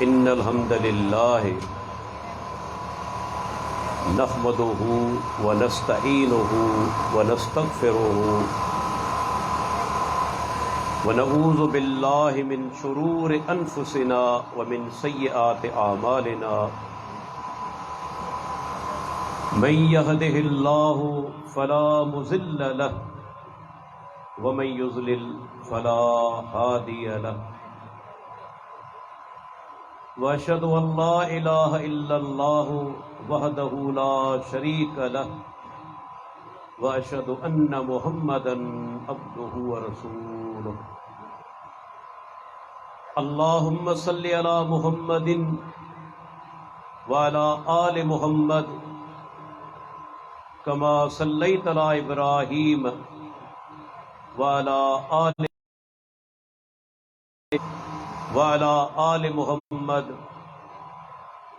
इन्नल हम्दलिल्लाहि नहमदुहु व नस्तईनुहु व नस्तगफिरुहु व नऊज़ु बिल्लाहि मिन शुरूरि अनफुसिना व मिन सय्यिआति आमालिना मन यहदिहिल्लाहु फला मुज़िल्ल लहु व मन युज़लिल फला हादिय लहु व अशहदु अल्ला इलाहा इल्लल्लाहु वहदहु ला शरीका लहु व अशहदु अन्न मुहम्मदन अब्दुहु व रसूलुहु। अल्लाहुम्मा सल्लि अला मुहम्मदिन व अला आलि मुहम्मद कमा सल्लैता अला इब्राहीम व अला आलि मुहम्मद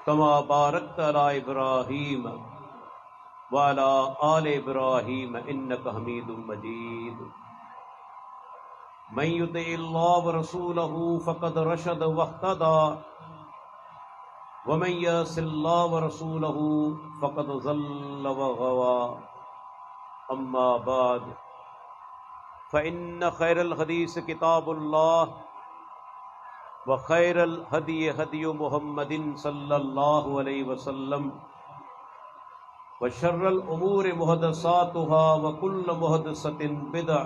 कमा बारकता अला इब्राहीम व अला आलि इब्राहीम इन्नका हमीदुम मजीद। मन युतिइल्लाह व रसूलहु फ़क़द रशद वहतदा व मन यअसिल्लाह व रसूलहु फ़क़द ज़ल्ल व गवा। अम्मा बाद फ़इन्न खैरल हदीस किताबुल्लाह व खैरल हदी हदी मुहम्मदिन सल्लल्लाहु अलैहि वसल्लम व शर्रल उमूरि मुहदसातुहा व कुल्ल मुहदसतिन बिदअ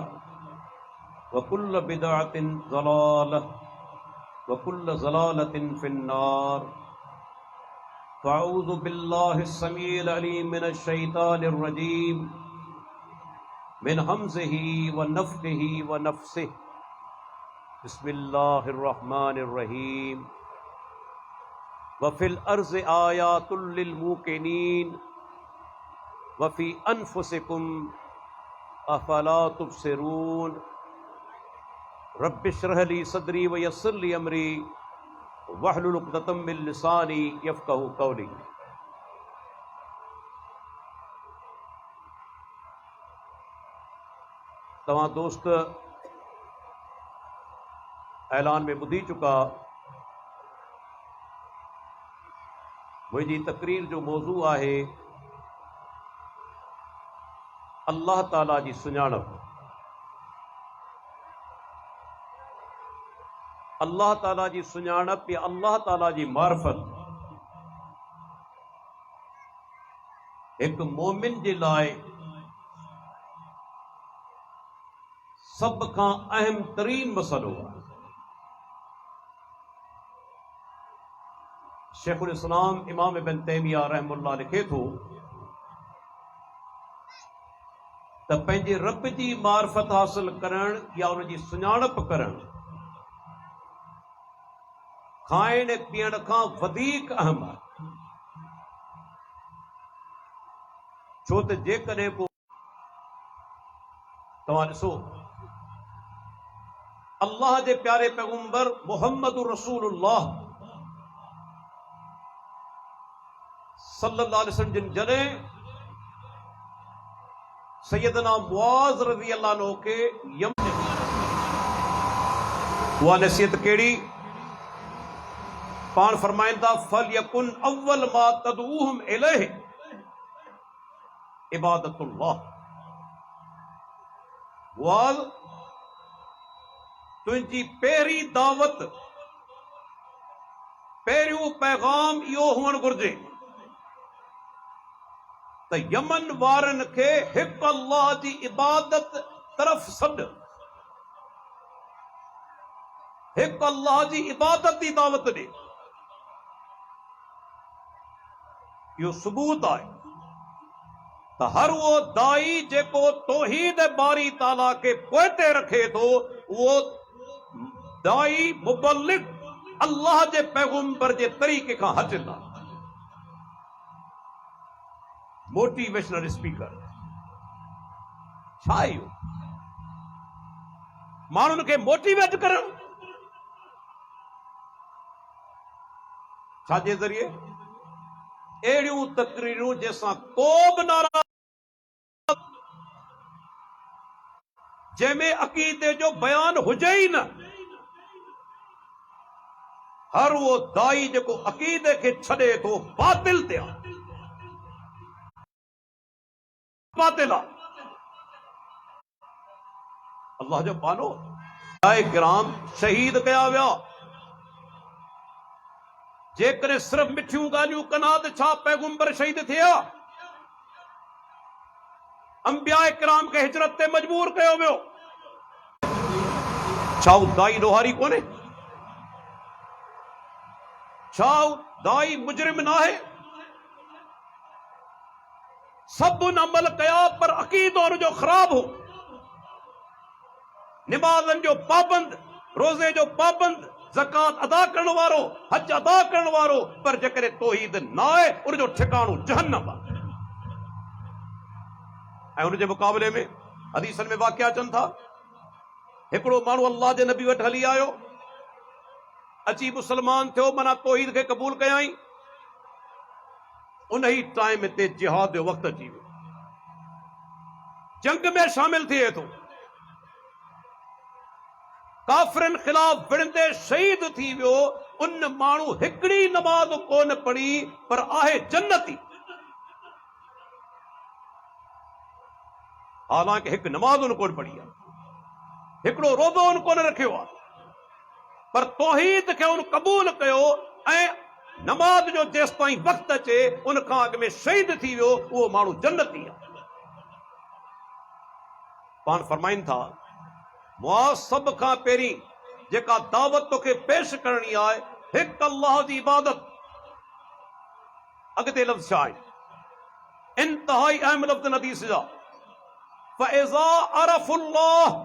व कुल्ल बिदअतिन ज़लालह व कुल्ल ज़लालतिन फिन्नार। फ़अऊज़ु बिल्लाहिस समीइल अलीम मिनश शैतानिर रजीम मिन हमज़िही व नफ़्ख़िही व नफ़्सिही। बिस्मिल्लाहिर रहमानिर रहीम। व फिल अर्ज़ि आयातुल लिल मूक़िनीन व फ़ी अनफुसिकुम अफ़ला तुबसिरून। रब्बिश्रह ली सदरी व यस्सिर ली अमरी वहलुल उक़दतम मिन लिसानी यफ़क़हू क़ौली। तव्हां दोस्त ऐलान में ॿुधी चुका। मुंहिंजी तकरीर जो मौज़ू आहे अल्लाह ताला जी सुञाणप। अल्लाह ताला जी सुञाणप या अल्लाह ताला जी मार्फत एक मोमिन जे लाइ सब खां अहम तरीन मसलो आहे। शेखुल इस्लाम इमाम इब्न तैमिया रहमहुल्लाह लिखे थो त पंहिंजे रब जी मार्फत हासिल करण या उन जी सुञाणप करण खाइण पीअण खां वधीक अहम आहे। छो त जेकॾहिं को तव्हां ॾिसो अल्लाह जे प्यारे पैगंबर मुहम्मद रसूलुल्लाह सल्लल्लाहु अलैहि वसल्लम जिन जॾहिं सैयदना मुआज़ रज़ी अल्लाह अन्हु खे यमन उहा नसीहत कहिड़ी पाण फरमाइनि था फलयकुन अव्वल मा तदऊहुम इलैहि इबादतुल्लाह। मुआज़ तुंहिंजी पहिरीं दावत पहिरियों पैगाम इहो हुअणु घुर्जे त यमन वारनि खे हिकु अल्लाह जी इबादत तरफ़ सॾु, हिकु अल्लाह जी इबादत जी दावत ॾे। इहो सबूत आहे त हर उहो दाई जेको तौहीद बारी ताला खे पोइते रखे थो उहो दाई मुबल्लिग अल्लाह जे पैगंबर जे तरीक़े खां हटंदा। मोटिवेशनल स्पीकर छा आहे इहो? माण्हुनि खे मोटिवेट करण छाजे ज़रिए? अहिड़ियूं तकरीरूं जंहिंसां को बि नाराज़, जंहिंमें अक़ीदे जो बयान हुजे ई न, हर वो दाई जो अकीदे के छड़े तो बातिल ते बातिल अल्लाह जो पानो किराम शहीद कया विया जेकर सिर्फ मिठियूं ॻाल्हियूं कना त छा पैगंबर शहीद थिया अंबिया किराम के हिजरत ते मजबूर कयो वियो छा दाई ॾोहारी कोन्हे छा दाई मुजरिम ना है सब अमल कया पर अकीदो जो खराब हो निमाज़न जो पाबंद रोज़े जो पाबंद ज़कात अदा करण वारो हज अदा करण वारो पर जेकर तौहीद ना है उनजो ठिकाणो जहन्नम है उनजे मुकाबले में हदीसन में वाक़िया अचनि था हिकिड़ो माण्हू अल्लाह जे नबी वटि हली आयो अची मुसलमान थियो माना तौहीद खे क़बूल कयाई उन ही टाइम ते जिहाद जो वक़्तु अची वियो जंग में शामिल थिए थो काफिरन खिलाफ विढ़ंदे शहीद थी वियो उन माण्हू हिकिड़ी नमाज कोन पढ़ी पर आहे जन्नती हालांकि हिकु नमाज उन कोन पढ़ी आहे हिकिड़ो रोज़ो उन कोन रखियो आहे पर तौहीद खे उन क़बूल कयो ऐं नमाज जो जेसि ताईं वक़्तु अचे उन खां अॻु में शहीद थी वियो उहो माण्हू जन्नती आहे पाण फरमाइनि था मुआज़ सब खां पहिरीं जेका दावत तोखे पेश करणी आहे हिकु अल्लाह जी इबादत अॻिते लफ़्ज़ छा आहे इंतहाई अहम लफ़्ज़ हदीस जा फ़इज़ा अरफ़ुल्लाह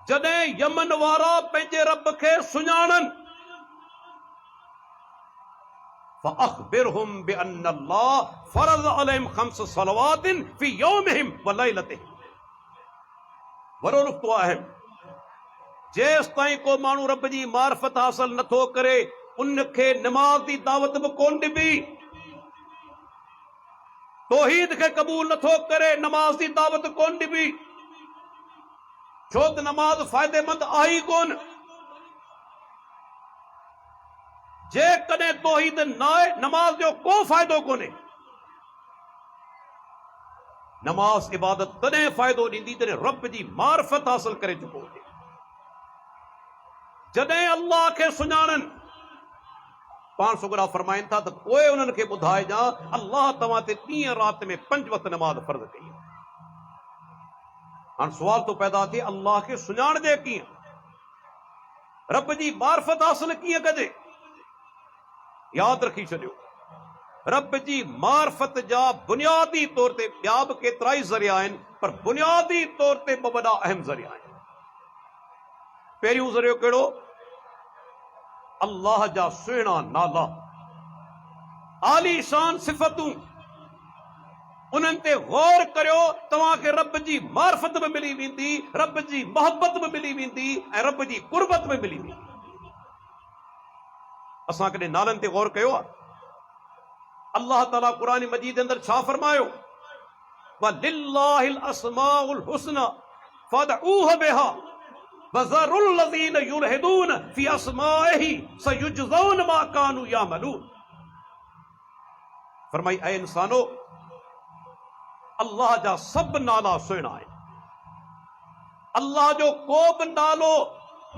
जॾहिं यमन वारा पंहिंजे रब खे सुञाणनि फ़अख़बिरहुम बिअन्न अल्लाह फ़रज़ अलैहिम ख़म्स सलवातिन फ़ी यौमिहिम व लैलतिहिम वरो नुक़्तो आहे जेसि ताईं को माण्हू रब जी मार्फत हासिल नथो करे उनखे नमाज जी दावत बि कोन ॾिबी तौहीद खे क़बूल नथो करे नमाज जी दावत कोन ॾिबी छो त नमाज फ़ाइदेमंद आहे कोन जेकॾहिं तौहीद न आहे नमाज जो को फ़ाइदो कोन्हे नमाज इबादत तॾहिं फ़ाइदो ॾींदी जॾहिं रब जी मार्फत हासिल करे चुको हुजे जॾहिं अल्लाह खे सुञाणनि पाण सुगरा फरमाइनि था त पोइ उन्हनि खे ॿुधाइजां अल्लाह तव्हां ते ॾींहं राति में 5 वक़्त नमाज फर्ज़ कई हाणे सुवाल तो पैदा थिए अल्लाह खे सुञाणजे कीअं रब जी मार्फत हासिल कीअं कजे यादि रखी छॾियो रब जी मार्फत जा बुनियादी तौर ते ॿिया बि केतिरा ई ज़रिया आहिनि पर बुनियादी तौर ते ॿ वॾा अहम ज़रिया आहिनि पहिरियों ज़रियो कहिड़ो अल्लाह जा सुहिणा नाला आलीशान सिफ़तूं उन्हनि ते गौर करियो तव्हांखे रब जी मार्फत बि मिली वेंदी रब जी मोहबत बि मिली वेंदी ऐं रब जी कुर्बत बि मिली वेंदी असां कॾहिं नालनि ते गौर कयो आहे अल्लाह ताला क़ुरान मजीद अंदर छा फरमायो वलिल्लाहिल अस्माउल हुस्ना फदऊह बिहा वज़रुल लज़ीन युल्हिदून फी अस्माइही सयुजज़ौन मा कानू यामलून फरमाई ऐ इंसानो अल्लाह जा सब नाला सुहिणा आहिनि अल्लाह जो को बि नालो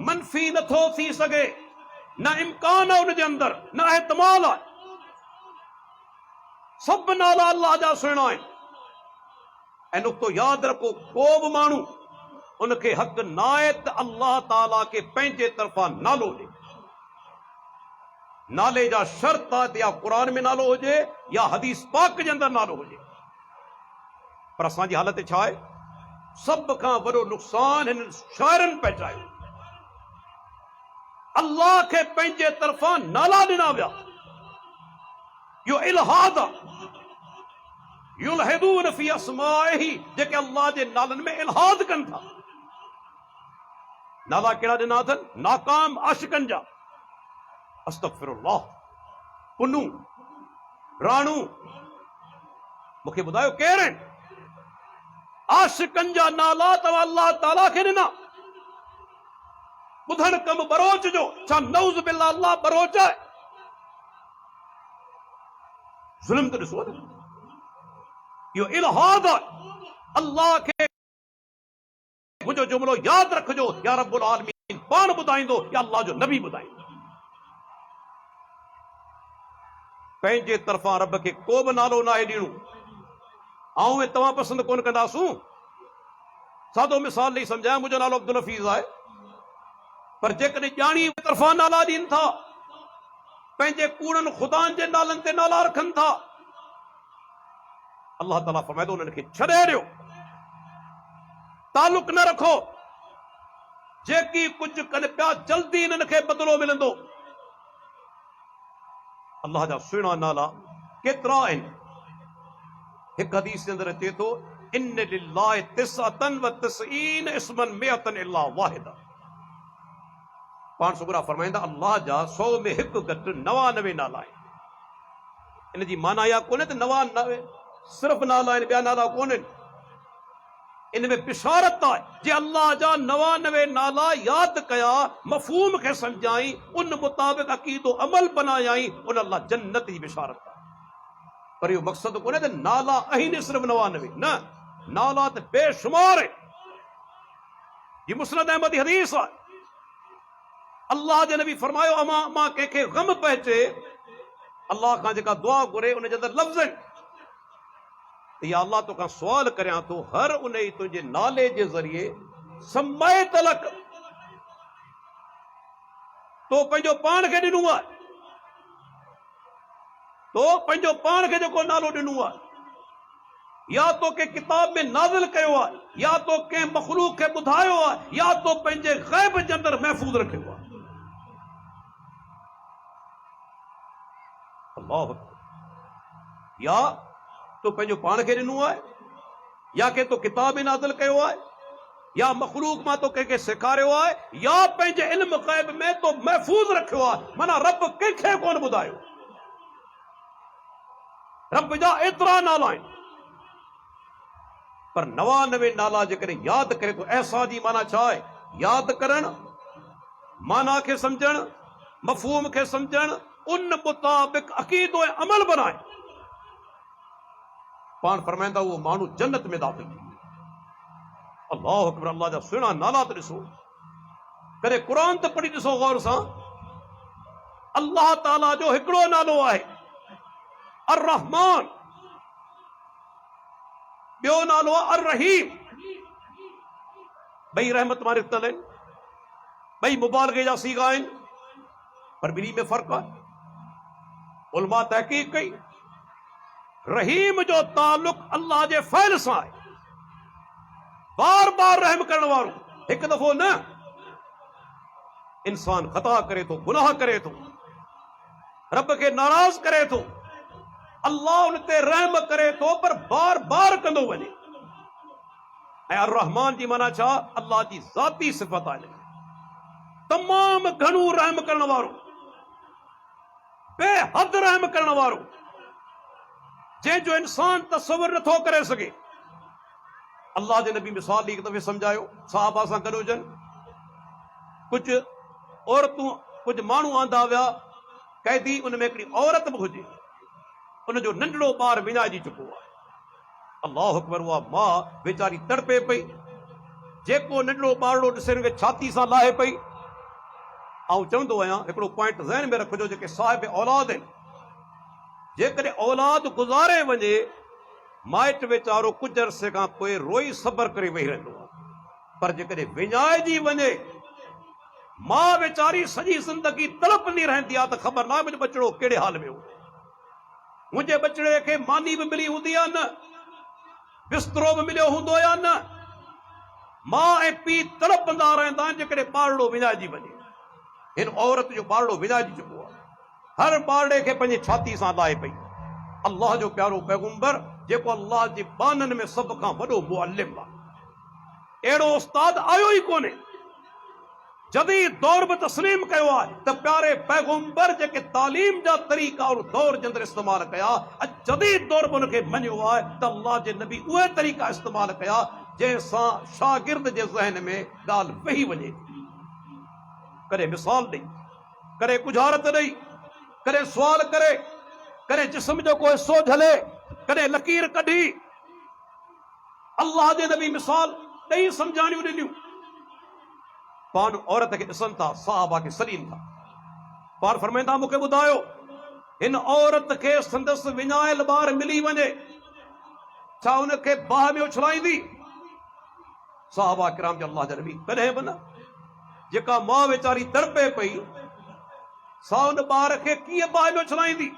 मनफी नथो थी सघे न इम्कान आहे उनजे अंदर न एहतमाल आहे सब नाला अल्लाह जा सुहिणा आहिनि ऐं नुक़्तो यादि रखो को बि माण्हू उनखे हक़ न आहे त अल्लाह ताला खे पंहिंजे तरफ़ां नालो ॾे नाले जा शर्त आहे या क़ुरान में नालो हुजे या हदीस पाक जे अंदरि नालो हुजे पर असांजी हालत छा आहे सभ खां वॾो नुक़सान हिन शाइरनि पहुचायो अल्लाह खे पंहिंजे तरफ़ां नाला ॾिना विया यो इल्हाद युल्हिदून फी अस्माइही जेके अल्लाह जे नालनि में इल्हाद कनि था नाला कहिड़ा ॾिना अथनि नाकाम आशिकनि जा अस्तगफिरुल्लाह पुनू राणू मूंखे ॿुधायो केरु आहिनि आशिकनि जा नाला तव्हां अल्लाह ताला खे ॾिना बुधन कम बरोच जो छा नऊज़ बिल्लाह अल्लाह बरोच है। जुल्म तो ॾिसो न, इहो इल्हाद आहे। अल्लाह खे मुंहिंजो जुमिलो यादि रखिजो, या रब्बुल आलमीन पाण ॿुधाईंदो या अल्लाह जो नबी ॿुधाईंदो। पंहिंजे तरफ़ां रब खे को बि नालो न आहे ॾियणो। आऊं ऐं तव्हां पसंदि कोन कंदासूं। सादो मिसाल ॾेई सम्झायां, मुंहिंजो नालो अब्दुल हफ़ीज़ आहे, पर जेकॾहिं ॼाणी तरफ़ां नाला ॾियनि था, पंहिंजे कूड़नि ख़ुदानि जे नालनि ते नाला रखनि था, अल्लाह ताला फरमाए थो उन्हनि खे छॾे ॾियो, तालुक न रखो। जेकी कुझु कनि पिया जल्दी इन्हनि खे बदिलो मिलंदो। अल्लाह जा सुहिणा नाला केतिरा आहिनि। हिकु हदीस जे अंदरि अचे थो, इन्न लिल्लाहि तिसअतन व तिसईन इस्मन मिअतन इल्ला वाहिदा। पाण सुगरा फरमाईंदा अल्लाह जा 100 में हिकु घटि 99 नाला आहिनि। इन जी माना इहा कोन्हे त 99 सिर्फ़ नाला आहिनि, ॿिया नाला कोन्हनि। इन में बिशारत आहे, जे अल्लाह जा 99 नाला यादि कया, मफ़हूम खे सम्झाई, उन मुताबिक़ अक़ीदो अमल बनायाई, उन अल्लाह जन्नत जी बिशारत आहे। पर इहो मक़सदु कोन्हे त नाला आहिनि सिर्फ़ 99, न, नाला त बेशुमार आहे। ये मुस्नद अहमदी हदीस आहे। अल्लाह जे नबी फरमायो, मां कंहिंखे गम पहुचे, अल्लाह खां जेका दुआ घुरे उन जे अंदरि लफ़्ज़ आहिनि, या अल्लाह तोखां सुवाल करियां थो, हर उन ई तुंहिंजे नाले जे ज़रिए समय तलक तो पंहिंजो पाण खे ॾिनो आहे, तो पंहिंजो पाण खे जेको नालो ॾिनो आहे, या तो के किताब में नाज़िल कयो आहे, या तो कंहिं मख़लूक खे ॿुधायो आहे, या तो पंहिंजे ग़ैब जे अंदरि महफ़ूज़ रखियो आहे। अल्लाहु अकबर। या तो पंहिंजो पाण खे ॾिनो आहे, या के तो किताब में नाज़िल कयो आहे, या मख़लूक मां तो कंहिंखे सेखारियो आहे, या पंहिंजे इल्म ग़ैब में तो महफ़ूज़ रखियो आहे। माना रब कंहिंखे कोन ॿुधायो। रब जा एतिरा नाला आहिनि, पर 99 नाला जेकॾहिं यादि करे तो, ऐसा जी माना छा आहे? यादि करणु, माना खे सम्झणु, मफ़हूम खे सम्झणु, उन मुताबिक़ अक़ीदो ऐं अमल बनाए। पाण फरमाईंदा उहो माण्हू जन्नत में दाख़िल थी। अल्लाहु अकबर। अल्लाह जा सुहिणा नाला त ॾिसो, कॾहिं क़ुरान त पढ़ी ॾिसो गौर सां। अल्लाह ताला जो हिकिड़ो नालो आहे अर रहमान, ॿियो नालो आहे अर रहीम। ॿई रहमत मां निकितल आहिनि, ॿई मुबालगे जा सीगा आहिनि, पर ॿिन्ही में फ़र्क़ु आहे। उलमा तहक़ीक़ कई, रहीम जो ताल्लुक अल्लाह जे फ़इल सां आहे, बार बार रहम करण वारो, हिकु दफ़ो न। इंसान ख़ता करे थो, गुनाह करे थो, रब खे नाराज़ करे थो, अल्लाह उन ते रहम करे थो, पर बार बार कंदो वञे। ऐं अर रहमान जी माना छा? अल्लाह जी ज़ाती सिफ़त आहे, तमामु घणो रहम करण वारो, बेहद रहम करण वारो, जंहिंजो इंसान तसव्वुर नथो करे सघे। अल्लाह जे नबी मिसाल हिकु दफ़े सम्झायो, सहाबा सां गॾु हुजनि, कुझु औरतूं, कुझु माण्हू आंदा विया, कैदी, उन में हिकिड़ी औरत बि हुजे, उनजो नंढड़ो ॿार विञाइजी चुको आहे। अल्लाहु अकबर। उहा मां वीचारी तड़पे पई, जेको नंढड़ो ॿारड़ो ॾिसे हुनखे छाती सां लाहे पई। ऐं चवंदो आहियां, हिकिड़ो पॉइंट ज़हन में रखिजो, जेके साहिब औलाद आहिनि, जेकॾहिं औलाद गुज़ारे वञे, माइट वीचारो कुझु अरसे खां पोइ रोई सबर करे वेही रहंदो आहे, पर जेकॾहिं विञाइजी वञे, मां वीचारी सॼी ज़िंदगी तड़पंदी रहंदी आहे त ख़बर न आहे मुंहिंजो बचिड़ो कहिड़े हाल में हो। मुंहिंजे बचिड़े खे मानी बि मिली हूंदी या न, बिस्तरो बि मिलियो हूंदो या न। मां ऐं पीउ तड़पंदा रहंदा आहिनि जेकॾहिं ॿारड़ो विञाइजी वञे। हिन औरत जो ॿारड़ो विञाइजी चुको आहे, हर ॿारड़े खे पंहिंजी छाती सां लाहे पई। अल्लाह जो प्यारो पैगंबर, जेको अल्लाह जे बाननि में सभ खां वॾो मुअल्लिम आहे, अहिड़ो उस्ताद आयो ई कोन्हे। जदीद दौर बि तस्लीम कयो आहे त प्यारे पैगंबर जेके तालीम जा तरीक़ा और दौर जे अंदरि इस्तेमालु कया, जदीद दौर बि उनखे मञियो आहे त अल्लाह जे नबी उहे तरीक़ा इस्तेमालु कया जंहिंसां शागिर्द जे ज़हन में ॻाल्हि वेही वञे। करे मिसाल ॾेई, करे गुजारत ॾेई, करे सुवाल करे, करे जिस्म जो कोई हिस्सो झले, करे लकीर कढी, अल्लाह जे नबी मिसाल ॾेई सम्झाणियूं ॾिनियूं। पाण औरत खे ॾिसनि था, सहाबा खे सॾीनि था। पाण फरमाईंदा मूंखे ॿुधायो, हिन औरत खे संदसि विञायल ॿार मिली वञे, छा हुनखे बाहि में उछलाईंदी? सहाबा किराम जो अल्लाह जा नबी कॾहिं बि न। जेका मां वीचारी तड़पे पई, सा हुन ॿार खे कीअं बाहि में उछलाईंदी?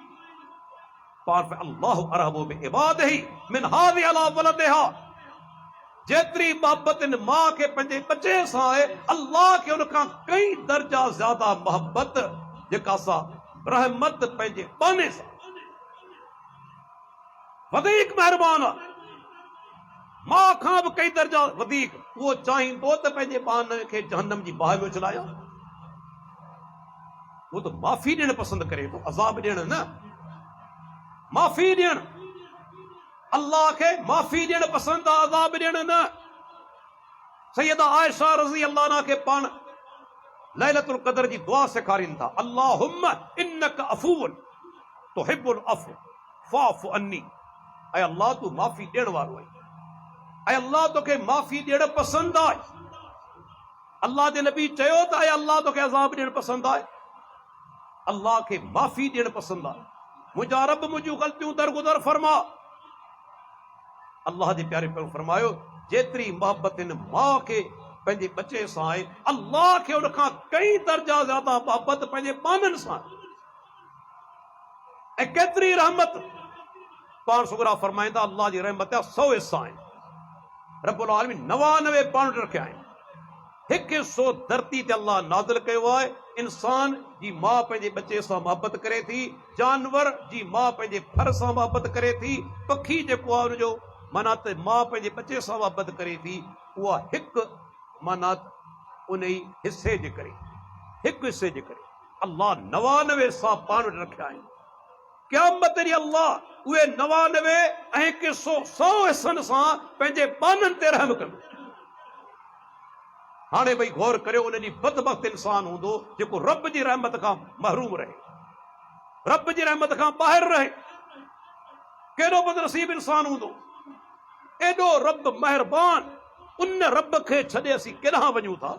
पाण अल्लाहु अरहमु बिइबादिही मिन हाज़िही अला वलदिहा। जेतिरी मोहब्बत इन मां खे पंहिंजे बचे सां आहे, अल्लाह खे उन खां कई दर्जा ज़्यादा मोहब्बत जेका सा रहमत पंहिंजे बाने सां वधीक महिरबान आहे। मां खां बि कई दर्जा वधीक। उहो चाहींदो त पंहिंजे बान खे जहन्नम जी बाहि में उछलाया। वो तो माफ़ी ॾियणु पसंदि करे थो, अज़ाब ॾियणु न। माफ़ी ॾियणु, अल्लाह खे माफ़ी ॾियणु पसंदि आहे, अज़ाब ॾियणु न। सैयदा आयशा रज़ी अल्लाह अन्हा खे पाण लैलतुल क़द्र जी दुआ सेखारीनि था। अल्लाहुम्मा इन्नका अफ़ूउन तुहिब्बुल अफ़्व फ़अफ़ु अन्नी। ऐं अल्लाह तूं माफ़ी ॾियण वारो आहीं, ऐं अल्लाह तोखे माफ़ी ॾियणु पसंदि आहे। अल्लाह जे नबी चयो त ऐं अल्लाह तोखे अज़ाब ॾियणु पसंदि आहे। अल्लाह खे माफ़ी ॾियणु पसंदि आहे। मुंहिंजा रब मुंहिंजूं ग़लतियूं दरगुदर फरमा। अल्लाह जे प्यारे पियो फरमायो, जेतिरी मोहब्बत इन मां खे पंहिंजे बचे सां आहे, अल्लाह खे उन खां कई दर्जा ज़्यादा मोहब्बत पंहिंजे बाननि सां। ऐं केतिरी रहमत। पाण सुगरा फरमाईंदा, अल्लाह जी रहमत जा 100 हिस्सा आहिनि। रब्बुल आलमीन 99 पाण रखिया आहिनि। हिकु हिस्सो धरती ते अल्लाह नाज़िल कयो आहे। इंसान जी मां पंहिंजे बचे सां मोहब्बत करे थी, जानवर जी मां पंहिंजे फर सां मोहब्बत करे थी, पखी जेको आहे उनजो माना त मां पंहिंजे बचे सां मोहब्बत करे थी, उहा हिकु माना उन हिसे जे करे, हिकु हिसे जे करे अल्लाह 99 हिस्सा पाण वटि रखिया आहिनि। क़यामत ॾींहुं अल्लाह उहे 99 ऐं हिकु हिस्सो 100 हिसनि सां पंहिंजे बाननि ते रहम कंदो। हाणे भई गौर करियो, उन ॾींहुं बदबख्त इंसान हूंदो जेको रब जी रहमत खां महरूम रहे, रब जी रहमत खां ॿाहिरि रहे। केॾो बदनसीब इंसान हूंदो। एॾो रब महिरबान। उन रब खे छॾे असीं केॾांहुं वञूं था,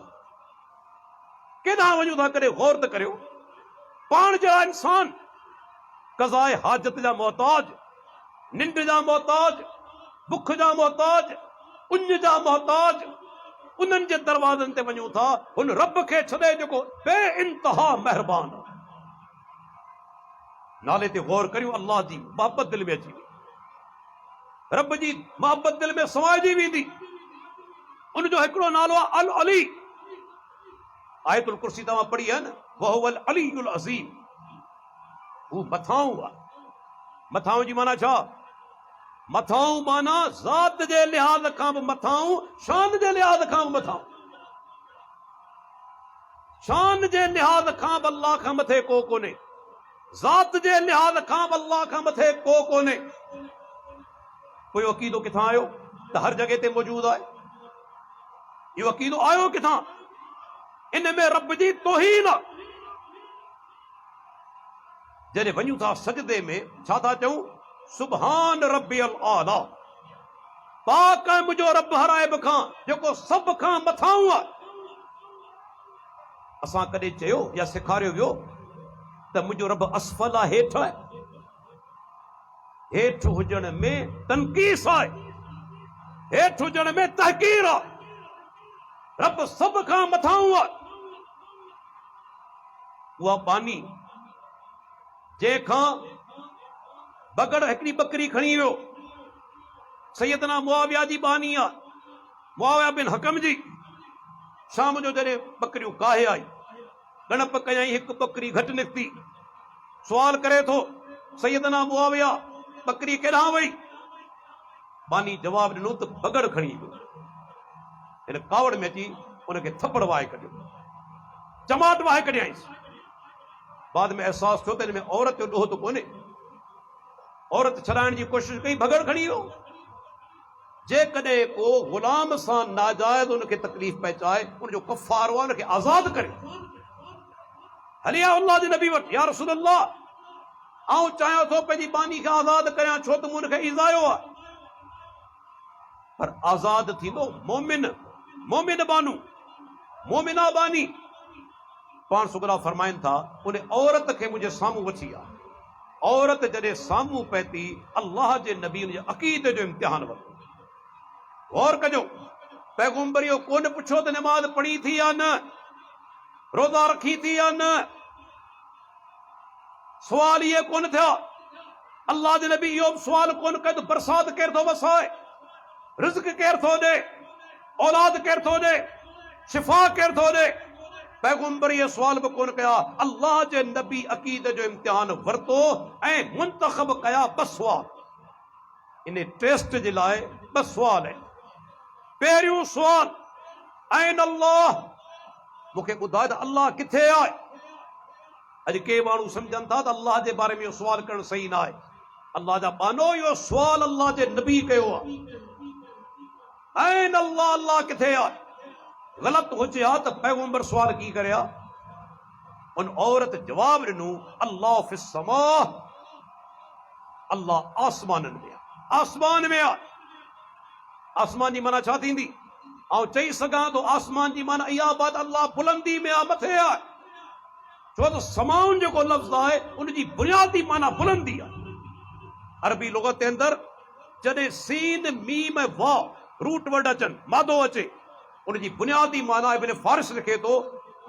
केॾांहुं वञूं था? कॾहिं गौर त करियो। पाण जहिड़ा इंसान क़ज़ाए हाजत जा मोहताज, निंड जा मोहताज, बुख जा मोहताज, उञ जा मोहताज, उन्हनि जे दरवाज़नि ते वञूं था। हुन रब खे छॾे जेको बे इंतहा महिरबान आहे। नाले ते गौर करियो। अल्लाह जी मोहब्बत दिलि में अची वई, रब जी मोहब्बत दिलि में समाइजी वेंदी। उनजो हिकिड़ो नालो आहे अल अली। आयतुल कुर्सी तव्हां पढ़ी आहे न, वहुवल अलीयुल अज़ीम। हू मथाऊं आहे। मथाऊं जी माना छा? मथाऊं माना ज़ात जे लिहाज़ खां बि मथाऊं, शान जे लिहाज़ खां बि मथाऊं। शान जे लिहाज़ खां बि अल्लाह खां मथे को कोन्हे, ज़ात जे लिहाज़ खां बि अल्लाह खां मथे को कोन्हे। कोई अक़ीदो किथां आयो त हर जगह ते मौजूद आहे? इहो अक़ीदो आयो किथां? इन में रब जी तौहीन आहे। जॾहिं वञूं था सजदे में छा था चऊं? सुभान रब्बियल आला। पाक आहे मुंहिंजो रब हर ऐब खां, जेको सभ खां मथाऊं आहे। असां कॾहिं चयो या सेखारियो वियो त मुंहिंजो रब असफल आहे, हेठि आहे? हेठि हुजण में तनकीस आहे, हेठि हुजण में तहकीर आहे। रब सभ खां मथाऊं आहे। उहा बानी जंहिंखां बगड़ हिकिड़ी बकरी खणी वियो, सैयदना मुआविया जी बानी आहे, मुआविया बिन हकम जी। शाम जो जॾहिं बकरियूं काहे आई, गणप कयई, हिकु बकरी घटि निकिती। सुवाल करे थो, सैयदना मुआविया बकरी केॾांहुं वई? बानी जवाब ॾिनो त बगड़ खणी वियो। हिन कावड़ में अची उनखे थप्पड़ वाहे कढियो, चमाट वाहे कढियईंसि। बाद में एहसास थियो त हिन में औरत जो ॾोह त कोन्हे। औरत छॾाइण जी कोशिशि कई, बगड़ खणी वियो। जेकॾहिं को गुलाम सां नाजायज़ उनखे तकलीफ़ पहुचाए, उनजो कफ़ारो आहे उनखे आज़ादु करे। हलिया अल्लाह जे नबी वटि, या रसूल अल्लाह आऊं चाहियां थो पंहिंजी बानी खे आज़ाद करियां, छो त मूं हुनखे ईज़ायो आहे। पर आज़ाद थींदो मोमिन, मोमिन बानू, मोमिना बानी। पाण सुगरा फरमाइनि था उन औरत खे मुंहिंजे साम्हूं वठी आ। औरत जॾहिं साम्हूं पए थी, अल्लाह जे नबी उन जे अक़ीदे जो इम्तिहान वरितो। गौर कजो, पैगंबर इहो कोन पुछो त नमाज़ पढ़ी थी या न, रोज़ा रखी थी या न। सुवाल इहे कोन थिया। अल्लाह जे नबी इहो सुवाल कोन कयो त बरसात केरु थो वसाए, रिज़्क केरु थो ॾे, औलाद केरु थो ॾे, शिफ़ा केरु थो ॾे। पैगंबर इहे सुवाल बि कोन कया। अल्लाह जे नबी अक़ीदे जो इम्तिहान वरितो ऐं मुंतख़ब कया ॿ सुवाल। इन टेस्ट जे लाइ ॿ सुवाल आहिनि। पहिरियों सुवाल, ऐन अल्लाह, मूंखे ॿुधाए त अल्लाह किथे आहे। अॼु के माण्हू सम्झनि था त अल्लाह जे बारे में इहो सुवाल करणु सही न आहे। अल्लाह जा बानो, इहो सुवाल अल्लाह जे नबी कयो आहे। ऐन अल्लाह, अल्लाह किथे आहे। ग़लत हुजे हा त पैगंबर सुवाल की करे हा। उन औरत जवाब ॾिनो, अल्लाह फिस समा, अल्लाह आसमाननि में आहे। आसमान में आहे। आसमान जी माना छा थींदी? ऐं चई सघां थो आसमान जी माना इहा बात अल्लाह बुलंदी में आहे, मथे आहे। छो त समाउन जेको लफ़्ज़ आहे उनजी बुनियादी माना बुलंदी आहे। अरबी लुगत जे अंदरि जॾहिं सीन मीम वाव रूट वर्ड अचनि, मादो अचे, उनजी बुनियादी माना इब्न फारिस लिखे थो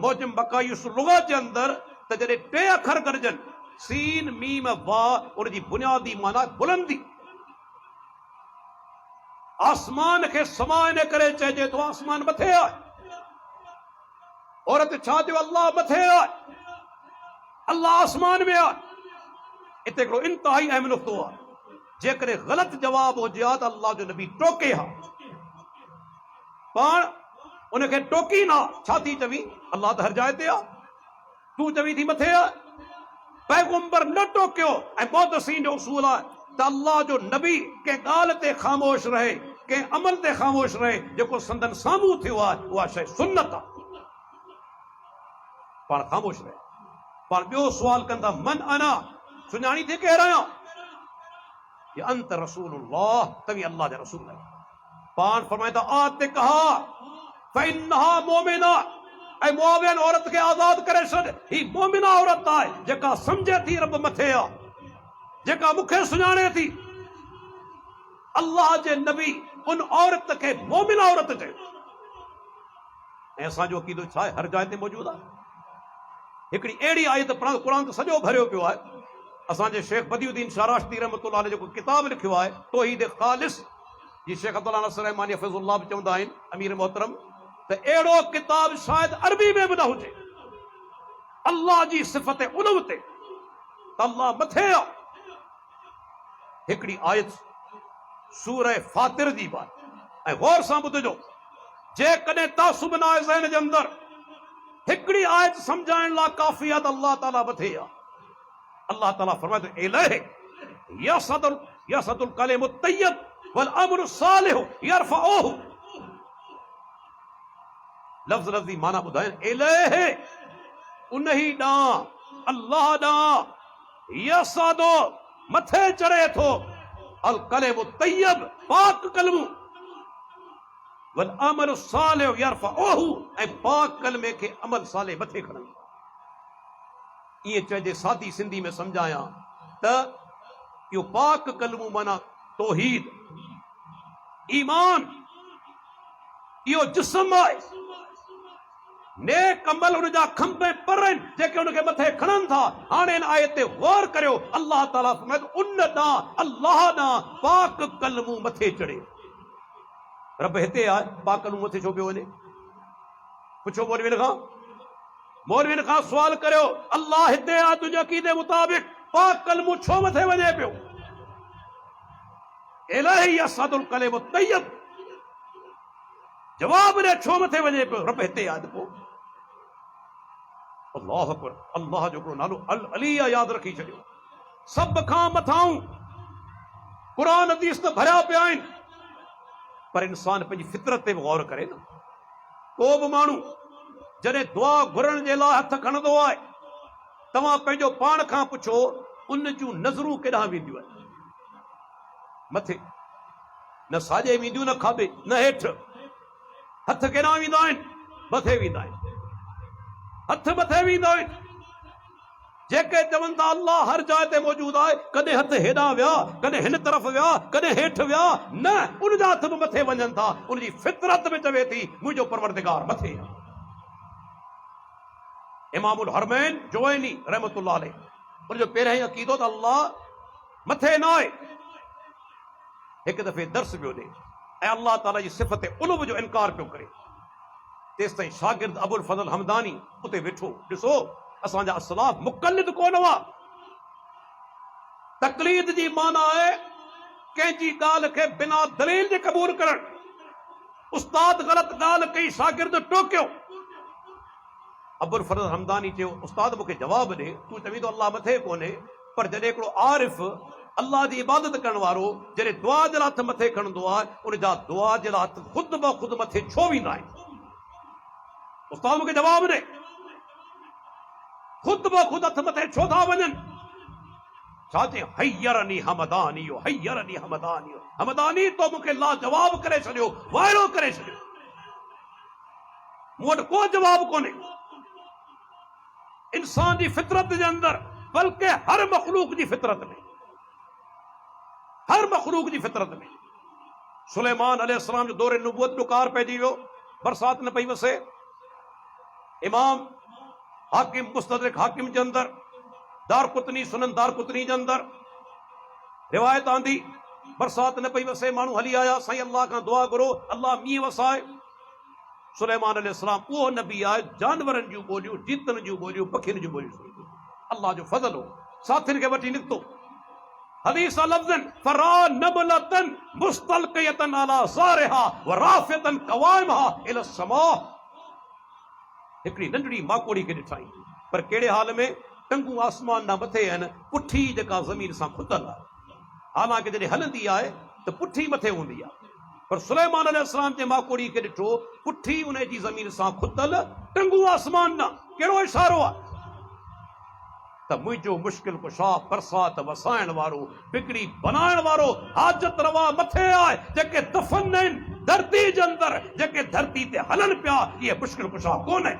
मौजम बकायुस लुगत जे अंदरि त जॾहिं टे अखर गॾिजनि, सीन मीम वाव, उनजी बुनियादी माना बुलंदी। आसमान खे समा इन करे चइजे थो, आसमान मथे आहे। औरत छा थियो? अल्लाह मथे आहे, अल्लाह आसमान में आहे। इते हिकिड़ो इंतहाई अहम नुक़्तो आहे। जेकॾहिं ग़लति जवाब हुजे हा त अल्लाह जो नबी टोके हा, पाण उनखे टोकी ना। छा थी चवी? अल्लाह त हर जाइ ते आहे, तूं चवी थी मथे आहे। पैगंबर न टोकियो। ऐं मुहदसिन जो उसूल आहे त अल्लाह जो नबी कंहिं ॻाल्हि ते ख़ामोश रहे, कंहिं अमल ते ख़ामोश रहे, जेको संदन साम्हूं थियो आहे उहा शइ सुन्नत आहे। पाण ख़ामोश रहे। पाण ॿियो सुवाल कंदा, मन अना, सुञाणी थी केरु आहियां? या अंत रसूलुल्लाह, तव्हीं अल्लाह जा रसूल आहियो। पाण फरमाईंदा, आतिकहा फइन्नहा मोमिना, ऐं मुआविन औरत खे आज़ाद करे छॾ। ही मोमिना औरत आहे जेका सम्झे थी रब मथे आहे, जेका मूंखे सुञाणे थी। अल्लाह जे नबी उन औरत खे मोमिना औरत चयो। ऐं असांजो अक़ीदो छा आहे? हर जाइ ते मौजूदु आहे। हिकिड़ी अहिड़ी आयत क़ुरान त सॼो भरियो पियो आहे। असांजे शेख बदियुद्दीन शाराश्ती रहमतुल्लाह अलैह जेको किताब लिखियो आहे तौहीद ख़ालिस, जी शेख अब्दुल्ला नसर रहमानी हफ़िज़ुल्लाह बि चवंदा आहिनि, अमीर मोहतरम, त अहिड़ो किताब शायदि अरबी में बि न हुजे। अल्लाह जी सिफ़त उलव ते त अल्लाह मथे आहे। हिकिड़ी आयत सूरह फातिर जी बात, ऐं गौर सां ॿुधजो। जेकॾहिं तासुब न आहे ज़हन जे अंदरि, हिकिड़ी आयत सम्झाइण लाइ काफ़ी आहे त अल्लाह ताला मथे आहे। अल्लाह ताला फरमाए थो, इलैहि यसदुल कलिमु तय्यब वल अमरु सालिहु यरफ़उहु। लफ़्ज़ लफ़्ज़ी माना ॿुधाइनि, इलैहि उनही ॾांहुं, अल्लाह ॾांहुं, यसदु मथे चढ़े थो, अल कलिमु तय्यब पाक कलमु, वल अमरु सालिहु यरफ़उहु, ऐं पाक कलमे खे अमल साले मथे खणंदो। ईअं चइजे सादी सिंधी में सम्झायां त इहो पाक कलमू माना तौहीद, ईमान, इहो जिस्म आहे। नेक अमल उन जा खंभ ऐं पर आहिनि जेके उनखे मथे खणनि था। हाणे इन आयत ते गौर करियो। अल्लाह ताला फरमाए उन ॾांहुं, अल्लाह ॾांहुं पाक कलमू मथे चढ़े। रब हिते आहे, पाक कलमू मथे छो पियो वञे? पुछो मौलवियुनि खां, मौलवियुनि खां सुवाल करियो, अल्लाह हिते आहे तुंहिंजे अक़ीदे मुताबिक़, पाक कलमू छो मथे वञे पियो? इलैहि यसदुल कलिमु तय्यब, जवाब ॾे छो मथे वञे पियो? रब हिते आहे। पोइ अल्लाह अकबर, अल्लाह जो हिकिड़ो नालो अल अली आहे, यादि रखी छॾियो। सभ खां मथां क़ुरान हदीस त भरिया पिया आहिनि, पर इंसान पंहिंजी फितरत ते बि गौर करे न। को बि माण्हू जॾहिं दुआ घुरण जे लाइ हथ खणंदो आहे, तव्हां पंहिंजो पाण खां पुछो उन जूं नज़रूं केॾांहुं वेंदियूं आहिनि? मथे न साॼे वेंदियूं न खाॿे न हेठि। हथ केॾांहुं वेंदा आहिनि? मथे वेंदा आहिनि। हथ मथे वेंदा आहिनि। जेके चवनि था अल्लाह हर जाइ ते मौजूद आहे, कॾहिं हथ हेॾां विया, कॾहिं हिन तरफ़ विया, कॾहिं हेठि विया, न, उनजा हथ बि मथे वञनि था। उनजी फितरत में चवे थी मुंहिंजो परवरदिगार मथे आहे। इमामुल हरमैन जुवैनी रहमतुल्लाह अलैह उनजो पहिरियों ई अक़ीदो त अल्लाह मथे न आहे। हिकु दफ़े दर्स पियो ॾे ऐं अल्लाह ताला जी सिफ़त उलूव जो इनकार पियो करे। तेसि ताईं शागिर्द अबुल फज़ल हमदानी उते वेठो। ॾिसो असांजा असलाफ मुक़ल्लिद कोन हुआ। तक़लीद जी माना आहे कंहिंजी ॻाल्हि खे बिना दलील जे क़बूल करणु। उस्ताद ग़लत ॻाल्हि कई, शागिर्द टोकियो। अबुल फज़ल हमदानी चयो उस्ताद मूंखे जवाब ॾे, तूं चवीं तो अल्लाह मथे कोन्हे, पर जॾहिं हिकिड़ो आरिफ अल्लाह जी इबादत करण वारो जॾहिं दुआ जे लाइ हथ मथे खणंदो आहे, उनजा दुआ जे लाइ हथ ख़ुदि ब ख़ुदि मथे छो वेंदा आहिनि? उस्ताद मूंखे जवाब ॾे, ख़ुदि ब ख़ुदि हथ मथे छो था वञनि? छा चई? हयरनी हमदानी, हयरनी हमदानी, हमदानी तो मूंखे लाजवाब करे छॾियो, वाइड़ो करे छॾियो। मूं वटि को जवाब कोन्हे। इंसान जी फितरत जे अंदर, बल्कि हर मखलूक जी फितरत में, हर मखलूक जी फितरत में। सुलेमान अलैहिस्सलाम जो दौरे नबूवत ॾुकार पइजी वियो, बरसात न पई वसे। इमाम हाकिम मुस्तदरिक हाकिम जे अंदर, दारकुतनी सुनन दारकुतनी जे अंदर रिवायत आंदी, बरसात न पई वसे, माण्हू हली आया, साईं अल्लाह खां दुआ करो अल्लाह मींहुं वसाए। सुलेमान अलैहिस्सलाम उहो नबी आहे जानवरनि जूं ॿोलियूं, जीतनि जूं ॿोलियूं, पखियुनि जूं ॿोलियूं। अल्लाह जो फज़ल हो। साथियुनि खे वठी निकितो। हदीस लफ़्ज़न फरा नबलतन मुस्तलक़ियतन अला ज़ारिहा व राफ़ियतन क़वाइमहा इला समा। हिकिड़ी नंढड़ी माकोड़ी खे ॾिठाई, पर कहिड़े हाल में? टंगू आसमान ना मथे आहिनि, पुठी जेका ज़मीन सां खुदल आहे। हालांकि जॾहिं हलंदी आहे त पुठी मथे हूंदी आहे, पर सुलेमान अलैहिस्सलाम जे माकोड़ी खे ॾिठो, पुठी उन जी ज़मीन सां खुदल, टंगू आसमान ना। कहिड़ो इशारो आहे त मुंहिंजो मुश्किल कुशा, बरसात वसाइण वारो, बिगड़ी बनाइण वारो, हाजत रवा मथे आहे। जेके दफ़न आहिनि धरती जे अंदर, जेके धरती ते हलनि पिया, इहे मुश्किल कुशा कोन्हे।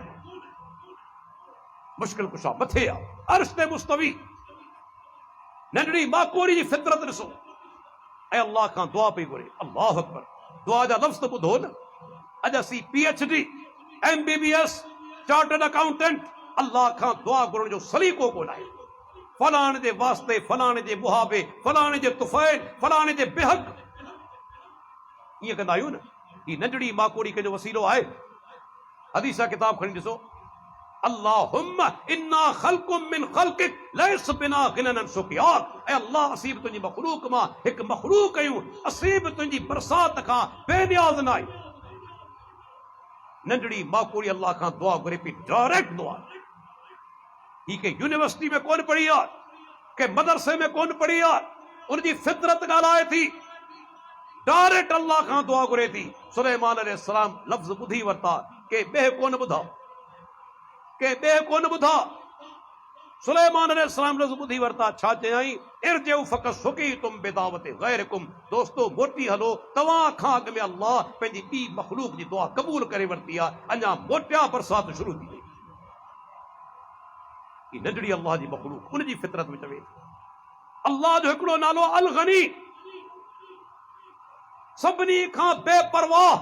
मुश्किल कुशा मथे आहे, अर्श ते मुस्तवी। नंढड़ी माकोड़ी जी फितरत ॾिसो ऐं अल्लाह खां दुआ पई घुरे। अल्लाह अकबर, दुआ जा लफ़्ज़ ॿुधो न। अॼु असीं PhD, MBBS, चार्टर्ड अकाउंटेंट, अल्लाह खां दुआ घुरण जो सलीक़ो कोन आहे। फलाणे जे वास्ते, फलाणे जे मुहाबे, फलाणे जे तुफ़ैल, फलाणे जे बेहक, ईअं कंदा आहियूं न। ही नंढड़ी माकोड़ी कंहिंजो वसीलो आहे? हदीस किताब खणी ॾिसो। अल्लाहुम्मा इन्ना ख़ल्क़ुम मिन ख़ल्क़िक लैस बिना गिनन सुक़ियात। ऐं अल्लाह असीं तुंहिंजी मखलूक मां हिकु मखलूक आहियूं, असीं तुंहिंजी बरसात खां बेनियाज़ न आहियूं। नंढड़ी माकोड़ी अल्लाह खां दुआ घुरे पई, डायरेक्ट दुआ। ही के यूनिवर्सिटी में कोन पढ़ी आहे, के मदरसे में कोन पढ़ी आहे, उनजी फितरत ॻाल्हाए थी, डायरेक्ट अल्लाह खां दुआ घुरे थी। सुलेमान अलैहिस्सलाम लफ़्ज़ ॿुधी वरिता, के ॿिए कोन ॿुधा, के ॿिए कोन ॿुधा। सुलेमान अलैहिस्सलाम लफ़्ज़ ॿुधी वरिता। छा चयाईं? इरजिउ फ़क़द सुक़ीतुम बिदावति ग़ैरिकुम। दोस्तो मोटी हलो, तव्हां खां अॻु में अल्लाह पंहिंजी ॿी मखलूक जी दुआ क़बूल करे वरिती आहे। अञा मोटिया बरसात शुरू थी वई। ही नंढड़ी अल्लाह जी मखलूक उनजी फितरत में चवे थी। अल्लाह जो हिकिड़ो नालो अल गनी, सभिनी खां बेपरवाह,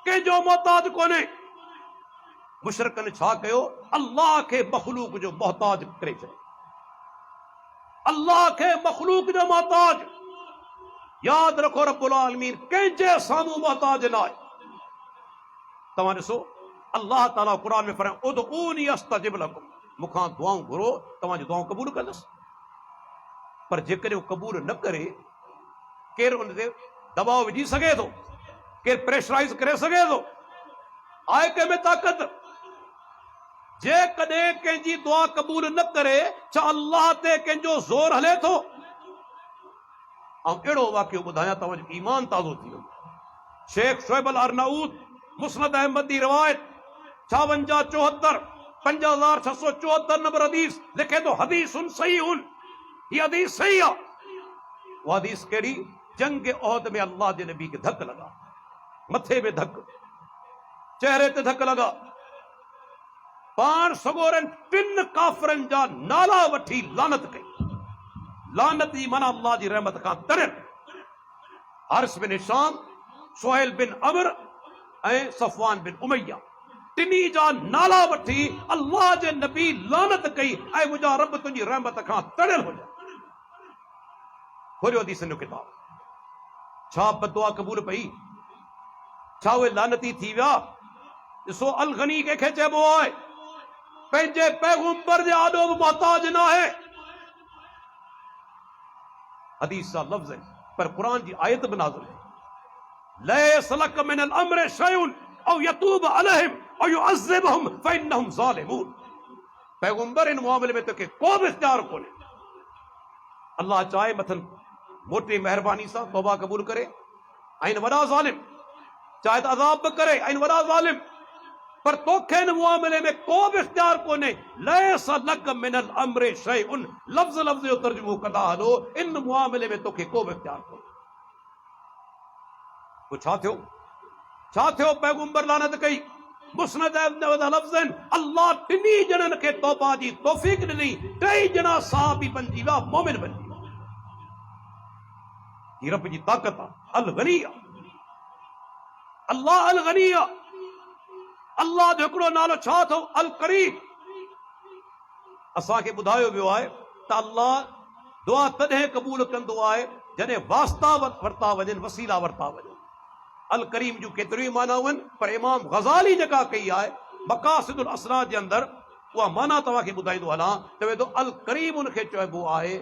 कंहिंजो मोहताज कोन्हे। मुशरिकनि छा कयो? अल्लाह खे मखलूक जो मोहताज करे छॾियो। अल्लाह खे मखलूक जो मोहताज। यादि रखो, रब्बुल आलमीन कंहिंजे साम्हूं मोहताज न आहे। तव्हां ॾिसो, अल्लाह ताला क़ुरान में फरमाए, उदऊनी अस्तजिब लकुम, मूंखां दुआऊं घुरो, तव्हांजी दुआऊं क़बूल कंदुसि। पर जेकॾहिं क़बूल न करे, केरु उन ते दबाव विझी सघे थो? केरु प्रेशराइज़ करे सघे थो? आहे कंहिं में ताक़त? जेकॾहिं कंहिंजी दुआ क़बूल न करे, छा अल्लाह ते कंहिंजो ज़ोर हले थो? ऐं अहिड़ो वाक़ियो ॿुधायां, तव्हांजो ईमान ताज़ो थी वियो। शेख शुएब अल अर्नाऊद मुस्नद अहमद जी रिवायत 56-74, 5674 नंबर हदीस लिखे तो हदीस सही उन ये हदीस सही है। वो हदीस केड़ी? जंग ओहद में अल्लाह के नबी के धक लगा, मथे में धक, चेहरे ते धक लगा, पान सगोरन 3 काफरन जा नाला वठी लानत कई। लानत जी माना अल्लाह जी रहमत का तरन। हर्ष बिन हिशाम, सुहेल बिन अमर ऐं सफवान बिन उमैया टिनी जा नाला वठी अल्लाह जे नबी लानत कई ऐं मुंहिंजा रब तुंहिंजी रहमत खां तड़ियल हुजा। खोलियो हदीस जो किताब। छा बदुआ कबूल पई? छा उहे लानती थी विया? ॾिसो अल गनी कंहिंखे चइबो आहे? पंहिंजे पैगंबर जे आॾो बि मोहताज न आहे। हदीस जा लफ़्ज़ आहिनि पर क़ुरान जी आयत बि नाज़िल है। लैस लक मिनल अम्रि शैउन औ यतूब अलैहिम औ युअज़्ज़िबहुम फइन्नहुम ज़ालिमून। पैगंबर इन मामले में तोखे को बि इख्तियार कोन्हे। अल्लाह चाहे मथन मोटी मेहरबानी सां तौबा कबूल करे ऐं वॾा ज़ालिम, चाहे त अज़ाब बि करे ऐं वॾा ज़ालिम, पर तोखे इन मामले में को बि इख्तियार कोन्हे। लैस लक मिनल अम्रि शैउन लफ़्ज़ लफ़्ज़ जो तर्जुमो कंदा हलो, इन मामले में तोखे को बि इख्तियार कोन्हे। तो छा थियो? छा थियो? पैगंबर लानत कई। मुस्नद लफ़्ज़ आहिनि, अल्लाह टिनी ॼणनि खे तौबा जी तौफ़ीक़ ॾिनी। 3 ॼणा सहाबी बणिजी विया, मोमिन बणिजी विया। ही रब जी ताक़त आहे। अल गनी आहे अल्लाह, अल गनी आहे। अल्लाह जो हिकिड़ो नालो छा अथव? अल करीम। असांखे ॿुधायो वियो आहे त अल्लाह दुआ तॾहिं क़बूल कंदो आहे जॾहिं वास्ता वरिता वञनि, वसीला वरिता वञनि। अल करीम जूं केतिरियूं मानाऊं आहिनि, पर इमाम गज़ाली जेका कई आहे मक़ासिदुल असरार जे अंदरि उहा माना तव्हांखे ॿुधाईंदो हलां। चवे थो अल करीम उनखे चइबो आहे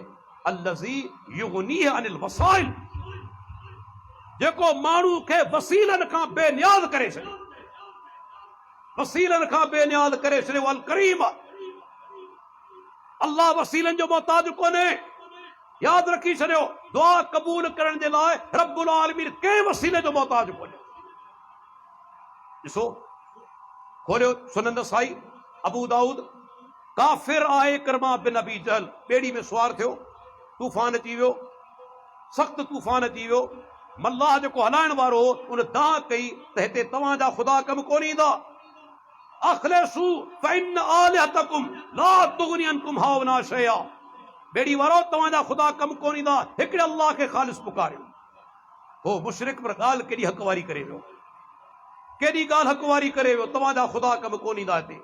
अल्लज़ी युग़नीह अनिल वसाइल, जेको माण्हू खे वसीलनि खां बेनियाज़ करे छॾे। वसीलनि खां बेनियाज़ करे छॾे, अल करीम आहे। अल्लाह वसीलनि जो मोहताज कोन्हे। याद रखी छॾियो, दुआ कबूल करण जे लाइ रब्बुल आलमीन कंहिं वसीले जो मोहताज कोन्हे। ॾिसो, खोलियो सुनन नसाई, अबू दाऊद। काफिर आहे इकरमा बिन अबी जहल, ॿेड़ी में सुवार थियो, तूफ़ान अची वियो, सख़्त तूफ़ान अची वियो। मल्लाह जेको हलाइण वारो हो उन दां कई त हिते तव्हांजा ख़ुदा कमु कोन ईंदा। अख़लिसू फ़इन आलिहतकुम ला तुग़नी अनकुम हाउना शैया। बेड़ी वारो तव्हांजा ख़ुदा कमु कोन ईंदा, हिकिड़े अल्लाह खे ख़ालिस पुकारियो। हो मुशरिक पर ॻाल्हि केॾी हक़वारी करे वियो, केॾी ॻाल्हि हक़वारी करे वियो। तव्हांजा ख़ुदा कमु कोन ईंदा हिते।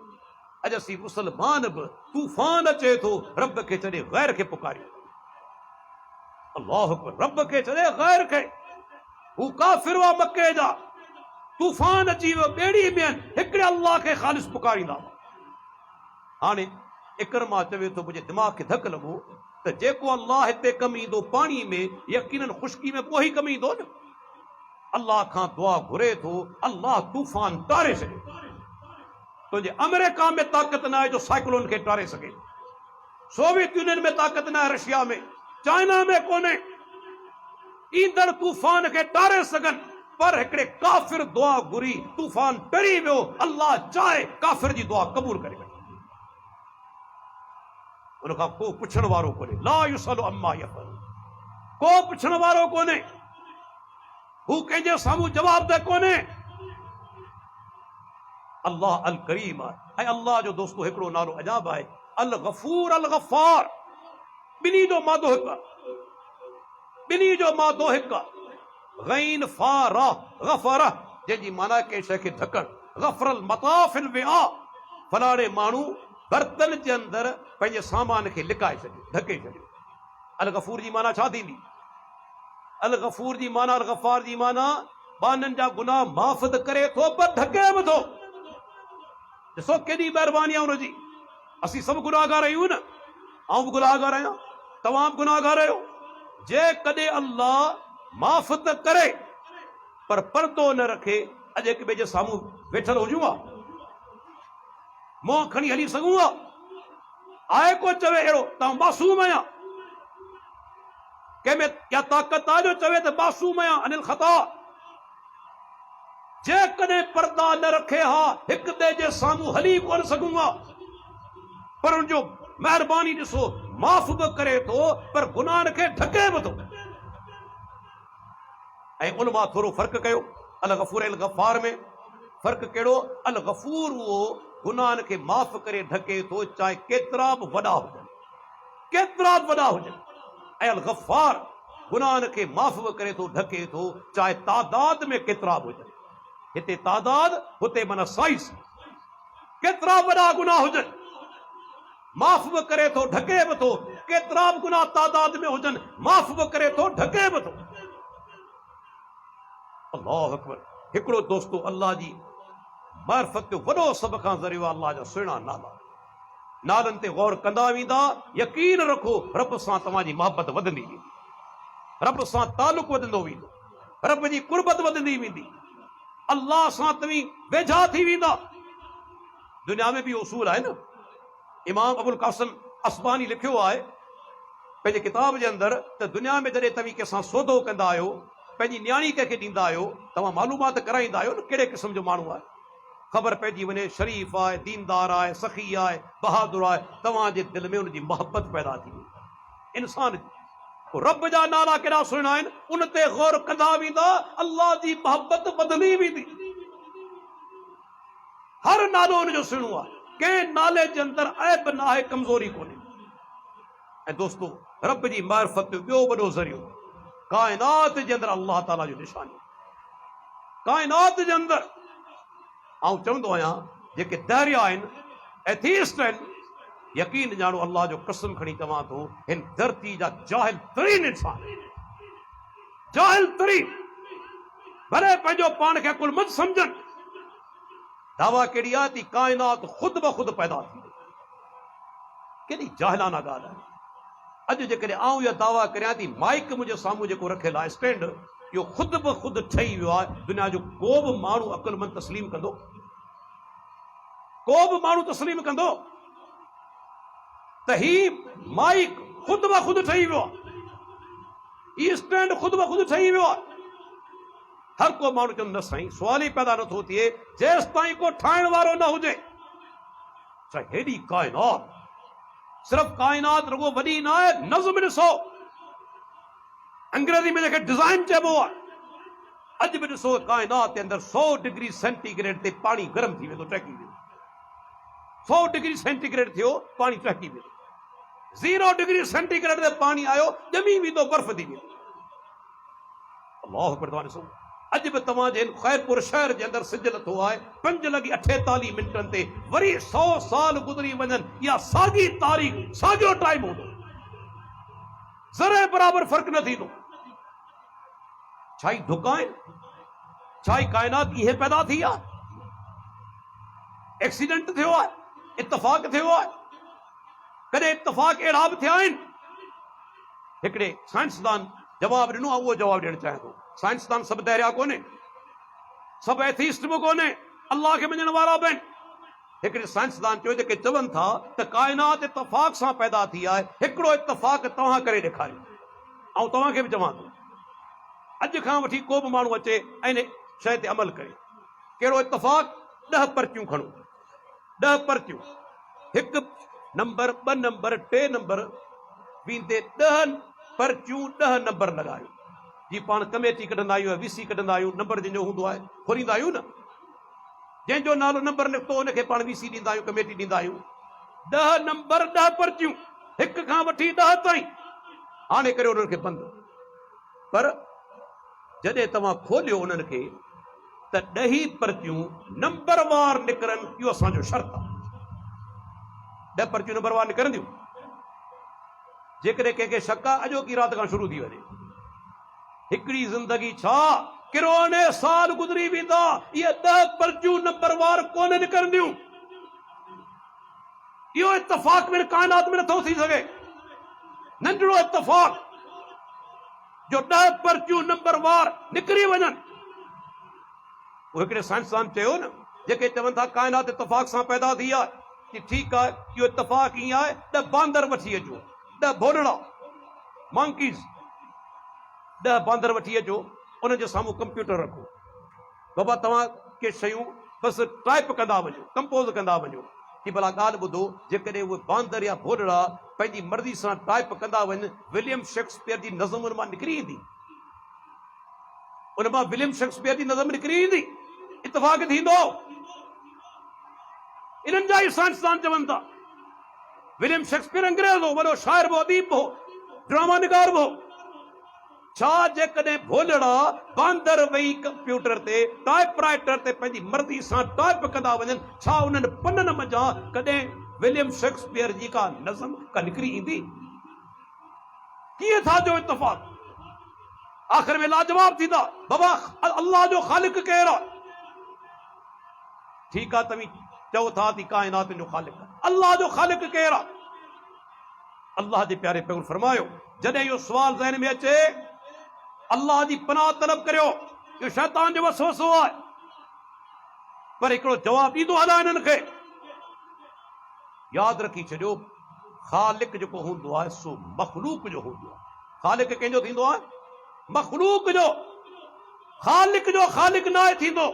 अॼु असीं मुस्लमान बि तूफ़ान अचे थो, रब खे छॾे ग़ैर खे पुकारियो। अल्लाहु अकबर। रब खे छॾे ग़ैर खे। हू काफ़िर हुआ मके जा, तूफ़ान अची वियो, ॿेड़ी में आहिनि, हिकिड़े अल्लाह खे ख़ालिस पुकारींदा। हाणे इकरमा चवे थो, मुंहिंजे दिमाग़ खे धक लॻो त जेको अल्लाह हिते कमु ईंदो पाणी में, यकीनन ख़ुश्की में पोइ ई कमु ईंदो न। अल्लाह खां दुआ घुरे थो, अल्लाह तूफ़ान टारे छॾे। तुंहिंजे अमेरिका में ताक़त न आहे जो साइक्लोन खे टारे सघे, सोवियत यूनियन में ताक़त न आहे, रशिया में, चाइना में कोन्हे ईंदड़ तूफ़ान खे टारे सघनि। पर हिकिड़े काफ़िर दुआ घुरी, तूफ़ान टरी वियो। अल्लाह चाहे काफ़िर जी दुआ क़बूल करे वठे। उनखां को पुछण वारो कोन्हे। ला युसअलु अम्मा यफ़अल, को पुछण वारो कोन्हे। हू कंहिंजे साम्हूं जवाब दे कोन्हे। अल्लाह अल करीम आहे। ऐं अल्लाह जो दोस्तो हिकिड़ो नालो अजाब आहे, अल गफूर अल गफ़ार। ॿिन्ही जो मादो हिकु आहे, ॿिन्ही जो मादो हिकु आहे। गैन फारा गफरा, जंहिंजी माना कंहिं शइ खे ढकणु। गफरल मताफिल विआ, फलाणे माण्हू बर्तन जे अंदरि पंहिंजे सामान खे लिकाए छॾियो, ढके छॾियो। अल गफूर जी माना छा थींदी? अल गफूर जी माना, अल गफ़ार जी माना बाननि जा गुनाह माफ़ त करे थो, पर ढके बि थो। ॾिसो केॾी महिरबानी आहे हुनजी। असीं सभु गुनाहगार आहियूं न, आउं बि गुनाहगार आहियां, तव्हां बि गुनाहगार आहियो। जेकॾहिं अल्लाह माफ़ त करे पर पर्दो न रखे, अॼु हिक ॿिए जे साम्हूं वेठल हुजूं हा, मुंहुं खणी हली सघूं हा? आहे को चवे अहिड़ो तव्हां मासूम आहियां? कंहिंमें क्या ताक़त आहे जो चवे त मासूम आहियां अनिल ख़ता? जेकॾहिं पर्दा न रखे हा, हिक ॿिए जे साम्हूं हली कोन सघूं हा, पर उनजो महिरबानी ॾिसो, माफ़ बि करे थो पर गुनाहनि खे ढके बि थो। ऐं उन मां थोरो फ़र्क़ु कयो अल गफ़ूर अल गफ़ार में। फ़र्क़ु कहिड़ो? अल गफ़ूर उहो गुनाहनि खे माफ़ करे ढके थो, चाहे केतिरा बि वॾा हुजनि, केतिरा बि वॾा हुजनि। ऐं अल गफ़ार गुनाहनि खे माफ़ बि करे थो, ढके थो, चाहे तादाद में केतिरा बि हुजनि। हिते तादाद, हुते माना साइज़। केतिरा वॾा गुनाह हुजनि माफ़ बि करे थो, ढके बि थो। केतिरा बि गुनाह तादाद में हुजनि माफ़ बि करे थो, ढके बि थो। अल्लाह अकबर। हिकिड़ो दोस्तो अल्लाह जी मार्फत जो वॾो सभ खां ज़रियो आहे अल्लाह जा सुहिणा नाला। नालनि ते गौर कंदा वेंदा, यकीन रखो रब सां तव्हांजी मोहबत वधंदी वेंदी, रब सां तालुक़ वधंदो वेंदो, रब जी कुर्बत वधंदी वेंदी, अल्लाह सां तव्हीं वेझा थी वेंदा। दुनिया में भी उसूल है न। इमाम अबुल कासिम असबानी लिखियो आहे पंहिंजे किताब जे अंदर त दुनिया में जॾहिं तव्हीं कंहिंसां सौदो कंदा आहियो, पंहिंजी न्याणी कंहिंखे ॾींदा आहियो, तव्हां मालूमात कराईंदा आहियो न कहिड़े क़िस्म जो माण्हू आहे। ख़बर पइजी वञे शरीफ़ आहे, दीनदार आहे, सखी आहे, बहादुर आहे, तव्हांजे दिलि में उनजी मोहबत पैदा थी वई। इंसान रब जा नाला केॾा सुहिणा आहिनि, उन ते गौर कंदा वेंदा, अल्लाह जी मोहबत वधंदी वेंदी। हर नालो उनजो सुहिणो आहे, कंहिं नाले जे अंदर ऐब न आहे, कमज़ोरी कोन्हे। ऐं दोस्तो रब जी मार्फत जो ॿियो वॾो ज़रियो काइनात जे अंदर अल्लाह ताला जो निशानी। काइनात जे अंदर आउं चवंदो आहियां जेके दरिया आहिनि, एथीस्ट आहिनि, यकीन ॼाणो अल्लाह जो कसम खणी चवां थो, हिन धरती जा जाहिल तरीन इंसान, जाहिल तरीन, भले पंहिंजो पाण खे अकुलमंद सम्झनि, दावा कहिड़ी आहे थी काइनात ख़ुद ब ख़ुद पैदा थी। केॾी जाहिलाना ॻाल्हि आहे। अॼु जेकॾहिं आउं इहा दावा करियां थी, माइक मुंहिंजे साम्हूं जेको रखियलु आहे स्टैंड, इहो ख़ुद ब ख़ुद ठही वियो आहे। दुनिया जो को बि माण्हू अकुलमंद तस्लीम कंदो? को बि माण्हू तस्लीम कंदो त ही माइक ख़ुद ब ख़ुद ठही वियो आहे, ही स्टैंड ख़ुद ब ख़ुद ठही वियो आहे? हर को माण्हू चवंदो न साईं, सुवाल ई पैदा नथो थिए जेसि ताईं को ठाहिण वारो न हुजे। छा हेॾी काइनात, सिर्फ़ काइनात रुगो वॾी न आहे, नज़्म ॾिसो, अंग्रेजी में जेके डिज़ाइन चइबो आहे। अॼु बि ॾिसो काइनात जे अंदरि 100 डिग्री सेंटीग्रेड ते पाणी गरम थी वेंदो, टहिकी वेंदो। 100 डिग्री सेंटीग्रेड थियो, पाणी टहिकी वेंदो। 0 डिग्री सेंटीग्रेड ते पाणी आयो, ॼमी वेंदो, बर्फ़ थी वेंदो। अल्लाह अकबर। तव्हां ॾिसो अॼु बि तव्हांजे ख़ैरपुर शहर जे अंदरि सिज लथो आहे 5:48 ते, वरी 100 साल गुज़री वञनि, इहा साॻी तारीख़, साॻियो टाइम हूंदो, ज़रे बराबरि फ़र्क़ु न थींदो। छा ई धुका आहिनि? छा ई काइनात इहे पैदा थी आहे? एक्सीडेंट थियो आहे? इत्तफ़ाक़ थियो आहे? कॾहिं इत्तफ़ाक़ अहिड़ा बि थिया आहिनि? हिकिड़े साइंसदान जवाब ॾिनो आहे, उहो जवाब ॾियणु चाहियां थो। साइंसदान सभु दरिया कोन्हे, सभु एथीस्ट बि कोन्हे, अल्लाह खे मञण वारा बि आहिनि। हिकिड़े साइंसदान चयो जेके चवनि था त काइनात इत्तफ़ाक़ सां पैदा थी आहे, हिकिड़ो इत्तफ़ाक़ तव्हां करे ॾेखारियो। ऐं तव्हांखे बि चवां थो, अॼु खां वठी को बि माण्हू अचे ऐं इन शइ ते अमल करे। कहिड़ो इत्तफ़ाक़? 10 पर्चियूं खणो, 10 पर्चियूं, 1 नंबर, 2 नंबर, 3 नंबर, वींदे 10 पर्चियूं, 10 नंबर लॻायो। जी पाण कमेटी कढंदा आहियूं, वीसी कढंदा आहियूं, नंबर जंहिंजो हूंदो आहे खोलींदा आहियूं न, जंहिंजो नालो नंबर निकितो उनखे पाण वीसी ॾींदा आहियूं, कमेटी ॾींदा आहियूं। 10 नंबर, 10 पर्चियूं, 1 खां वठी 10 ताईं। हाणे करियो उन्हनि खे बंदि। पर जॾहिं तव्हां खोलियो उन्हनि खे त 10 पर्चियूं नंबरवार निकिरनि, इहो असांजो शर्त आहे। 10 पर्चियूं नंबरवार निकिरंदियूं। जेकॾहिं कंहिंखे शक आहे, अॼोकी राति खां शुरू थी वञे। हिकिड़ी ज़िंदगी छा, किरोने साल गुज़री वेंदा, इहे 10 पर्चियूं नंबरवार कोन निकिरंदियूं। इहो इत्तफ़ाक़ में काइनात में नथो थी सघे। नंढड़ो इत्तफ़ाक़ जो 10 पर्चियूं नंबरवार निकिरी वञनि। उहो हिकिड़े साइंसदान चयो न, जेके चवनि था काइनात इत्तफ़ाक़ सां पैदा थी आहे, कि ठीकु आहे, इहो इत्तफ़ाक़ ईअं आहे, 10 बांदर वठी अचो, 10 भोलड़ा मंकीज़, 10 बांदर वठी अचो, उन्हनि जे साम्हूं कंप्यूटर रखो। बाबा तव्हां के शयूं बसि टाइप कंदा वञो, कंपोज़ कंदा वञो, कि भला ॻाल्हि ॿुधो, जेकॾहिं उहे बांदर या भोलड़ा पंहिंजी मर्ज़ी सां टाइप कंदा वञनि, विलियम शेक्सपियर जी नज़म उन मां निकिरी ईंदी, उन मां विलियम शेक्सपियर जी नज़म निकिरी ईंदी, इतफ़ाक़ थींदो। इन्हनि जा ई साइंसदान चवनि था। विलियम शेक्सपियर अंग्रेज़ हो, वॾो शाइर हो, अदीब हो, ड्रामा निगार हो। छा जेकॾहिं भोलड़ा बांदर वेही कंप्यूटर ते टाइपराइटर ते पंहिंजी मर्ज़ी सां टाइप कंदा वञनि, छा उन्हनि पननि मंझां कॾहिं विलियम शेक्सपियर जी का नज़म का निकिरी ईंदी? कीअं था जो इत्तफ़ाक़? आख़िर में लाजवाब थींदा, बाबा अल्लाह जो ख़ालिक केरु आहे? ठीकु आहे, तव्हीं चओ था ती काइनात जो ख़ालिक, अल्लाह जो ख़ालिक केरु आहे? अल्लाह जे प्यारे पैगंबर फरमायो, जॾहिं इहो सुवाल ज़हन में अचे, अल्लाह जी पनाह तलब करियो। इहो शैतान जो वसवसो आहे, पर हिकिड़ो जवाब ॾींदो हलां हिननि खे। यादि रखी छॾियो, ख़ालिक जेको हूंदो आहे सो मख़लूक जो हूंदो आहे। ख़ालिक कंहिंजो थींदो आहे? मख़लूक जो। ख़ालिक जो ख़ालिक न आहे थींदो।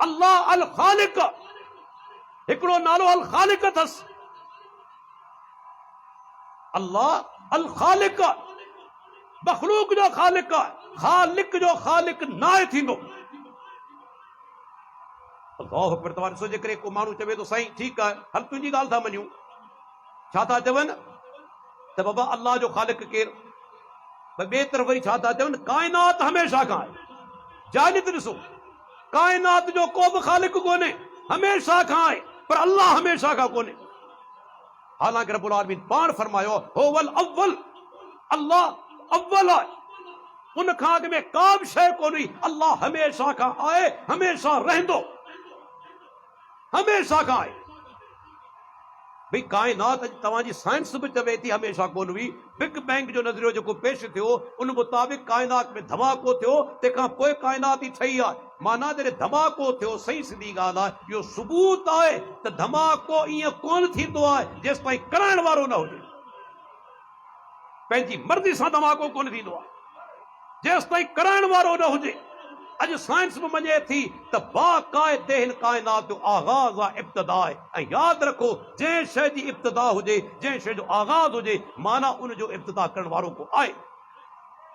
अल्लाह अल ख़ालिक, हिकिड़ो नालो अल ख़ालिक अथसि। अल्लाह अल ख़ालिक मख़लूक जो ख़ालिक आहे, ख़ालिक जो ख़ालिक न आहे थींदो। अल्लाहु अकबर। तव्हां ॾिसो, जेकॾहिं को माण्हू चवे थो साईं ठीकु आहे, हल तुंहिंजी ॻाल्हि था मञूं, छा था चवनि त बाबा अल्लाह जो ख़ालिक केरु? ॿिए तरफ़ वरी छा था चवनि, काइनात हमेशह खां आहे। जालित ॾिसो, काइनात जो को बि ख़ालिक कोन्हे, हमेशह खां आहे, पर अल्लाह हमेशह खां कोन्हे। हालांकि रब्बुल आलमीन पाण फरमायो, हुवल अव्वल, अल्लाह अव्वल आहे, उन खां अॻु में का बि शइ कोन हुई। अल्लाह हमेशह खां आहे, हमेशह रहंदो, हमेशह खां आहे। भई काइनात तव्हांजी साइंस बि चवे थी हमेशह कोन हुई। बिग बैंग जो नज़रियो जेको पेश थियो, उन मुताबिक़ काइनात में धमाको थियो, तंहिंखां पोइ काइनात ई ठही आहे। माना जॾहिं धमाको थियो, सही सिधी ॻाल्हि आहे, इहो सबूत आहे त धमाको ईअं कोन थींदो आहे जेसि ताईं कराइण वारो न हुजे। पंहिंजी मर्ज़ी सां धमाको कोन थींदो आहे जेसि ताईं कराइण वारो न हुजे। अॼु साइंस बि मञे थी त बाक़ाइदे हिन काइनात जो आगाज़ आहे, इब्तिदा आहे। ऐं यादि रखो, जंहिं शइ जी इब्तिदा हुजे, जंहिं शइ जो आगाज़ हुजे, माना उन जो इब्तिदा करण वारो को आहे,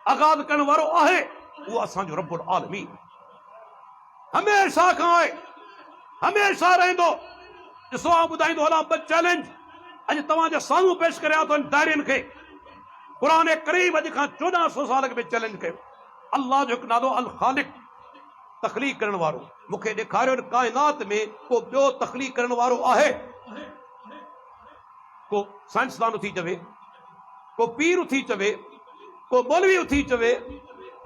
आगाज़ करण वारो आहे, उहो असांजो रब्बुल आलमीन हमेशह खां आहे, हमेशह रहंदो। ॾिसो, आउं ॿुधाईंदो हलां ॿ चैलेंज अॼु तव्हांजे साम्हूं पेश करियां थो दायरियुनि खे। क़ुरान करीम अॼु खां 1400 साल अॻु में चैलेंज कयो। अल्लाह जो हिकु नालो अल ख़ालिक, तख़लीक़ करण वारो। मूंखे ॾेखारियो न काइनात में को ॿियो तख़लीक़ करण वारो आहे। को साइंसदान उथी चवे, को पीर उथी चवे, को मौलवी उथी चवे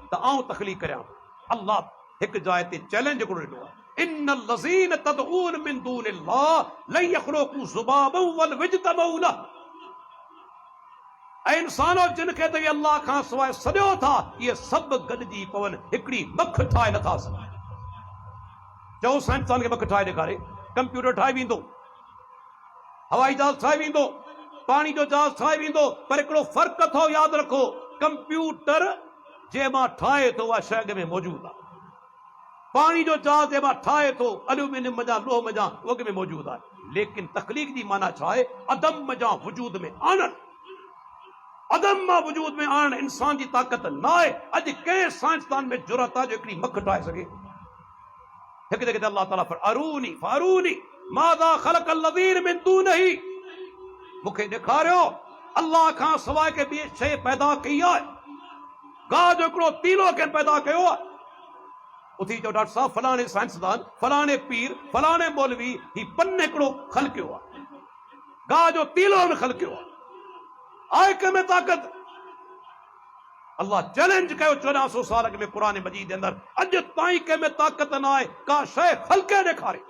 त आउं तख़लीक़ करियां। अल्लाह हिकु जाइ ते चैलेंज हिकिड़ो ॾिनो आहे, इन्नल लज़ीन तदऊन मिन दूनिल्लाह लन यख़्लुक़ू ज़ुबाबन वल यज्तमऊ लह। ऐं इंसानो जिन खे त अल्लाह खां सवाइ सॾियो था, इहे सभु गॾिजी पवनि, हिकिड़ी मख ठाहे नथा सघनि। चओ साइंसदान खे मख ठाहे ॾेखारे, कंप्यूटर ठाहे वेंदो, हवाई जहाज ठाहे वेंदो, पाणी जो जहाज ठाहे वेंदो, पर हिकिड़ो फ़र्क़ु अथव, यादि रखो, कंप्यूटर जंहिं मां ठाहे थो उहा शइ अॻ में मौजूदु आहे। पाणी जो जहाज जंहिं मां ठाहे थो, एल्यूमिनियम मञा, लोह मञा, उहो अॻ में मौजूदु आहे। लेकिन तख़लीक़ जी माना छा आहे? अदम मञा वजूद में आणणु। अदम मां वजूद में आणणु इंसान जी ताक़त न आहे। अॼु कंहिं साइंसदान में जुरत आहे जो हिकिड़ी मख ठाहे सघे? हिकु जॻह ते अल्लाह ताला अरूनी फारूनी माज़ा ख़लक़ल लज़ीन मिन दूनिही, मूंखे ॾेखारियो अल्लाह खां सवाइ के ॿी शइ पैदा कई आहे। गाह जो हिकिड़ो तीलो कंहिं पैदा कयो आहे। उथी चओ डॉक्टर साहब, फलाणे साइंसदान, फलाणे पीर, फलाणे मौलवी ही पन हिकिड़ो ख़लकियो आहे, गाह जो तीलो हुन ख़लकियो आहे। आहे कंहिंमें ताक़त? अल्लाह चैलेंज कयो 1400 साल अॻु में क़ुरान मजीद जे अंदरि, अॼु ताईं कंहिंमें ताक़त न आहे का शइ ख़लके ॾेखारे।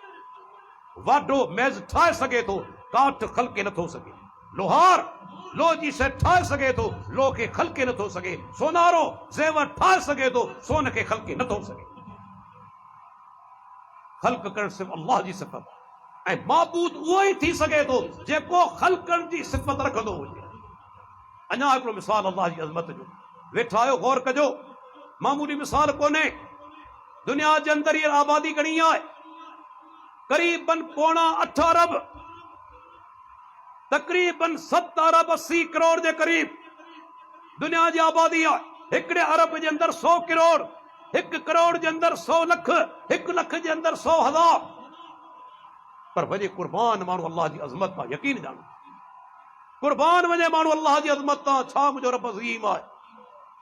वाढो मेज़ ठाहे सघे थो, काठ ख़लके नथो सघे। लोहार लोह जी शइ ठाहे सघे थो, लोह खे ख़लके नथो सघे। सोनारो ज़ेवर ठाहे सघे थो, सोन खे ख़लके नथो सघे। ख़ल्क़ करणु सिर्फ़ु अल्लाह जी सिफ़त, ऐं माबूद उहो ई थी सघे थो जेको ख़ल्क़ करण जी सिफ़त रखंदो हुजे। अञा हिकिड़ो मिसाल अल्लाह जी अज़मत जो, वेठा आहियो, गौर कजो, मामूली मिसाल कोन्हे। दुनिया जे अंदरि हीअ आबादी घणी आहे? क़रीबन 8.25 अरब। तकरीबन 7 अरब 80 करोड़ के करीब दुनिया की आबादी है। 1 अरब के अंदर 100 करोड़, 1 करोड़ के अंदर 100 लख, 1 लख के अंदर 100,000। पर वजह कुर्बान मानो अल्लाह की अजमत का यकीन जानो, कुर्बान वजह मानो अल्लाह की अजमत का छा मुझो रब अज़ीम है।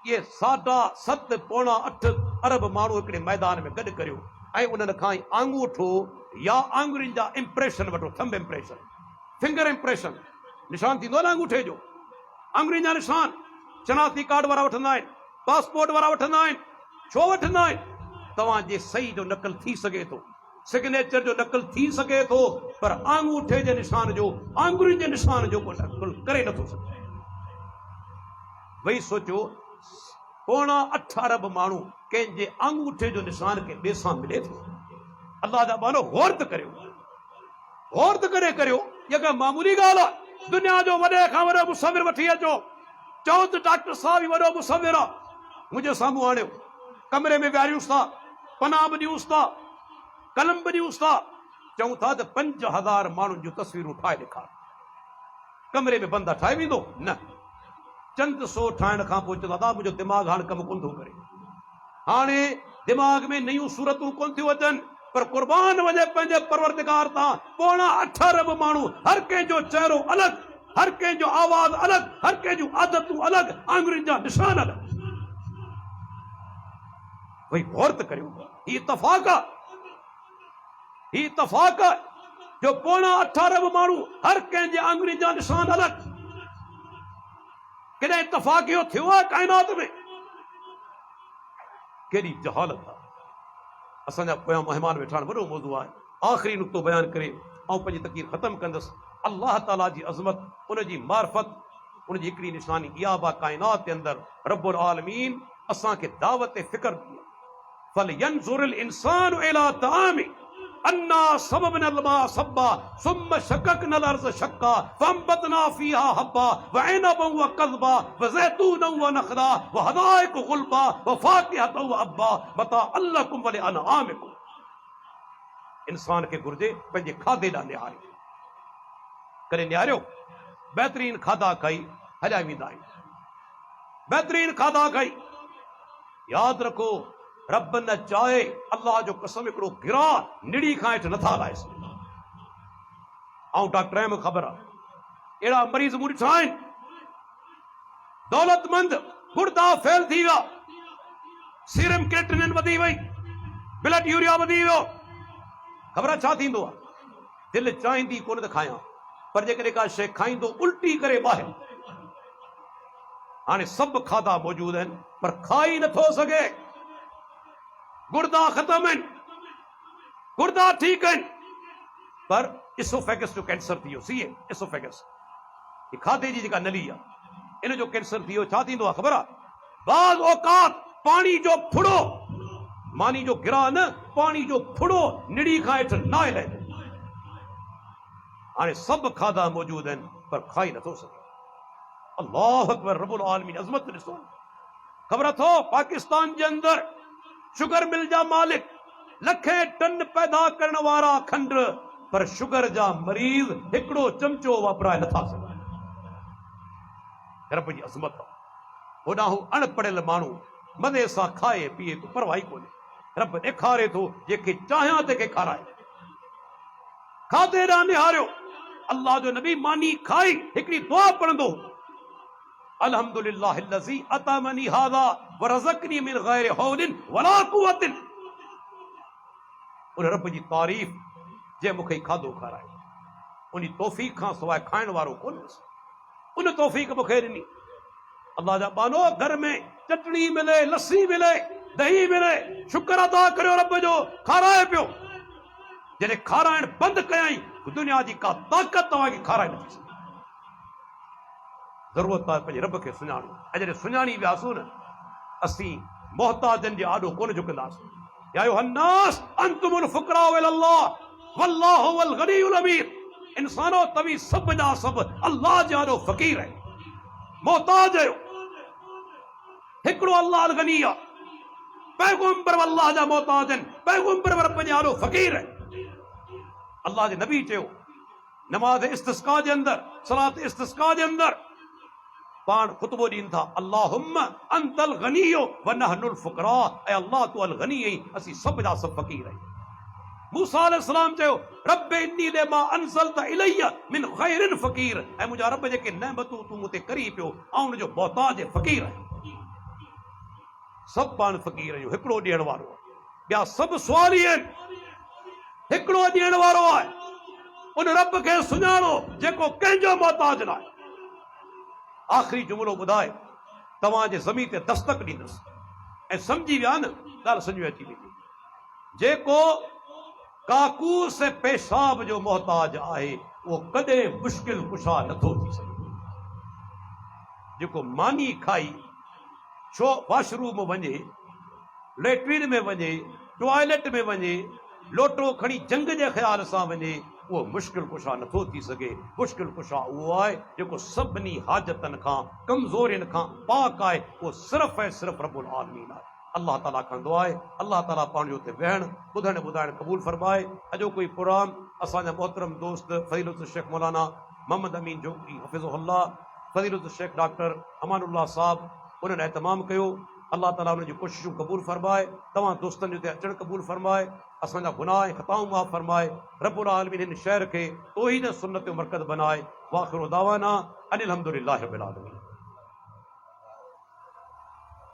ये 7.8 अरब मानो एक मैदान में गड करियो ऐं उन्हनि खां आंगूठो या आंगुरिन जा इंप्रेशन वठो, थंब इंप्रेशन, फिंगर इंप्रेशन, निशान थींदो न अंगूठे जो, आंगुरिन जा निशान शनाख्ती कार्ड वारा वठंदा आहिनि, पासपोर्ट वारा वठंदा आहिनि। छो वठंदा आहिनि? तव्हांजे सही जो नकल थी सघे थो, सिग्नेचर जो नकल थी सघे थो, पर आंगूठे जे निशान जो, आंगुरिन जे निशान जो को नकल करे नथो सघे। वही सोचो 8 अरब माण्हू कंहिंजे आंगूठे जो निशान के ॿिए सां मिले थो। अल्लाह जा बानो गौर त करियो, गौर त करे करियो। इहा का मामूली ॻाल्हि आहे? दुनिया जो वॾे खां वॾो मुसविर वठी अचो, चओ त डॉक्टर साहब ही वॾो मुसविर आहे, मुंहिंजे साम्हूं आणियो, कमरे में विहारियूंसि था, पनाह बि ॾियूंसि था, कलम बि ॾियूंसि था, चऊं था त 5000 माण्हुनि जूं तस्वीरूं ठाहे ॾेखार। कमरे में बंदा ठाहे वेंदो न, चंद 100 ठाहिण खां पोइ चवंदा दादा मुंहिंजो दिमाग़ हाणे कमु कोन थो करे, हाणे दिमाग़ में नयूं सूरतूं कोन थियूं अचनि। पर कुर्बान वञे पंहिंजे परवरदिगार तां 8 अरब माण्हू, हर कंहिंजो चेहरो अलॻि, हर कंहिंजो आवाज़ अलॻि, हर कंहिंजूं आदतूं अलॻि, आंगुरिन जा निशान अलॻि। भई गौर त करियो, ही इत्तफ़ाक़ आहे, ही इत्तफ़ाक़ आहे जो 8 अरब माण्हू हर कंहिंजे आंगुरिन जा निशान अलॻि। कॾहिं इत्तफ़ाक़ इहो थियो आहे काइनात में? केॾी जहालत आहे। असांजा पोयां महिमान वेठा आहिनि, वॾो मौज़ू आहे। आख़िरी नुक़्तो बयान करे ऐं पंहिंजी तक़रीर ख़तमु कंदुसि। अल्लाह ताला जी अज़मत, उनजी मार्फत, उनजी हिकिड़ी निशानी इहा बि काइनात के अंदर रब्बुल आलमीन असांखे दावत फ़िक्र दी। फलयंज़ुरिल इंसानु इला तामी अन्ना सबबनल मा सबा सुम्मा शक़क़नल अर्ज़ शक़्क़ा फअंबतना फ़ीहा हब्बा व इनबन व क़ज़बा व ज़ैतूनन व नख़ला व हदाइक़ गुलबा व फ़ाकिहतन व अब्बा मताअन लकुम व लिअनआमिकुम। इंसान के घुर्जे पंहिंजे खाधे ॾांहुं निहारे, करे निहारियो, बहितरीन खाधा खाई हलिया वेंदा आहियूं, बहितरीन खाधा खाई। यादि रखो रब न चाहे, अल्लाह जो कसम, हिकिड़ो गिरा निड़ी खां हेठि नथा लाहे सघे। ऐं डॉक्टर में ख़बर आहे अहिड़ा मरीज़ मूं ॾिठा आहिनि, दौलतमंद, गुर्दा फेल थी विया, सीरम क्रिएटिनिन वधी वई, ब्लड यूरिया वधी वियो। ख़बर छा थींदो आहे? दिलि चाहींदी कोन त खायां, पर जेकॾहिं का शइ खाईंदो उल्टी करे ॿाहिरि। हाणे सभु खाधा मौजूद आहिनि पर खाई नथो सघे। गुर्दा ख़तम आहिनि, गुर्दा ठीक आहिनि, पर इसोफेगस जो कैंसर थी वियो। सीए इसोफेगस, ये खाधे जी जेका नली आहे, इन जो कैंसर थी वियो। छा थींदो आहे ख़बर आहे? बाज़ औक़ात पाणी जो फुड़ो, मानी जो गिरा न, पाणी जो फुड़ो निड़ी खां हेठि नाहे लहे। हाणे सभु खाधा मौजूद आहिनि पर खाई नथो सघे। अल्लाहु अकबर, रब्बुल आलमीन अज़मत ॾिसो। ख़बर अथव पाकिस्तान जे अंदर शुगर मिल जा मालिक, लखे टन पैदा करण वारा खंड, पर शुगर जा मरीज़ हिकिड़ो चमचो वापराए नथा सघनि। रब जी अज़मत आहे। होॾां हू अणपढ़ियल माण्हू मज़े सां खाए पीए थो, परवाही कोन्हे। रब ॾेखारे थो जेके चाहियां तंहिंखे खाराए। खाधे ॾांहुं निहारियो, अल्लाह जो नबी मानी खाई हिकिड़ी दुआ पढ़ंदो, अल्हम्दुलिल्लाहिल्लज़ी अतामनी हाज़ा व रज़क़नी मिन ग़ैरि हौलिन वला क़ुव्वतिन। उन रब जी तारीफ़ जे मूंखे खाधो खाराए, उन तौफ़ीक़ खां सवाइ खाइण वारो कोन, उन तौफ़ीक़ मूंखे ॾिनी। अल्लाह जा बानो, घर में चटणी मिले, लस्सी मिले, दही मिले, शुक्र अदा करियो रब जो, खाराए पियो। जॾहिं खाराइण बंदि कयई, दुनिया जी का ताक़त तव्हांखे खाराए नथी सघे। ज़रूरत आहे पंहिंजे रब खे सुञाणो। ऐं जॾहिं सुञाणी वियासीं न, असीं मोहताजनि जे आॾो कोन झुकंदासीं। या अय्युहन्नास अंतुमुल फुक़राउ इलल्लाह वल्लाहु हुवल गनियुल हमीद। इंसानो, तव्हीं सभु जा सभु अल्लाह जे आॾो फ़क़ीर आहियो, मोहताज आहियो। हिकिड़ो अल्लाह अल गनी आहे, पैगंबर अल्लाह जा मोहताज आहिनि, पैगंबर रब जे आॾो फ़क़ीर आहिनि। अल्लाह जे नबी चयो, नमाज इस्तिस्का जे अंदर, सलात इस्तिस्का जे अंदर पाण खुतबो ॾीन था, अल्लाहुम्मा अंतल गनियो व नहनुल फुकरा, ऐ अल्लाह तू अल गनी आई, असी सब जा सब फकीर आहियूं। मूसा अलैहिस्सलाम चयो रब्बे इन्नी लिमा अंज़लत इलैया मिन खैरिन फकीर, ऐ मुंहिंजा रब जेके नेमतूं तूं मूं ते करी पियो, ऐं उनजो मोहताज फकीर आहियां। सब पाण फकीर आहियूं, हिकिड़ो ॾियण वारो आहे, ॿिया सभु सुवाली आहिनि, हिकिड़ो ॾियण वारो आहे। उन रब खे सुञाणो जेको कंहिंजो मोहताज न आहे। आख़िरी जुमिलो ॿुधाए तव्हांजे ज़मीन ते दस्तक ॾींदुसि, ऐं सम्झी विया न, ॻाल्हि सम्झ में अची वेंदी। जेको काकूस पेशाब जो मोहताज आहे उहो कॾहिं मुश्किल कुशा नथो थी सघे। जेको मानी खाई छो वॉशरूम वञे, लेट्रिन में वञे, टॉयलेट में वञे, लोटो खणी जंग जे ख़्याल सां वञे, उहो मुश्किल कुशा नथो थी सघे। मुश्किल कुशा उहो आहे जेको सभिनी हाजतनि खां, कमज़ोरियुनि खां पाक आहे, उहो सिर्फ़ु ऐं सिर्फ़ु रब्बुल आलमीन आहे। अल्लाह ताला खां दुआ आहे, अल्लाह ताला पाण जो हुते वेहण ॿुधण ॿुधाइण क़बूल फरमाए। अॼो कोई प्रोग्राम असांजा मोहतरम दोस्त फज़ीलत शेख मौलाना मोहम्मद अमीन जोगी हफ़िज़ुल्लाह, फज़ीलत शेख डॉक्टर अमानुल्लाह साहब, उन्हनि एहतमाम कयो। अल्लाह ताला उन्हनि जी कोशिशूं क़बूल फरमाए, तव्हां दोस्तनि जो अचणु क़बूल फरमाए, असांजा गुनाह ऐं ख़ताऊं माफ़ फरमाए। रब्बुल आलमीन हिन शहर खे तौहीद सुन्नत जो मरकज़ बनाए। वाखिर दावाना अनिल हम्दुलिल्लाहि रब्बिल आलमीन।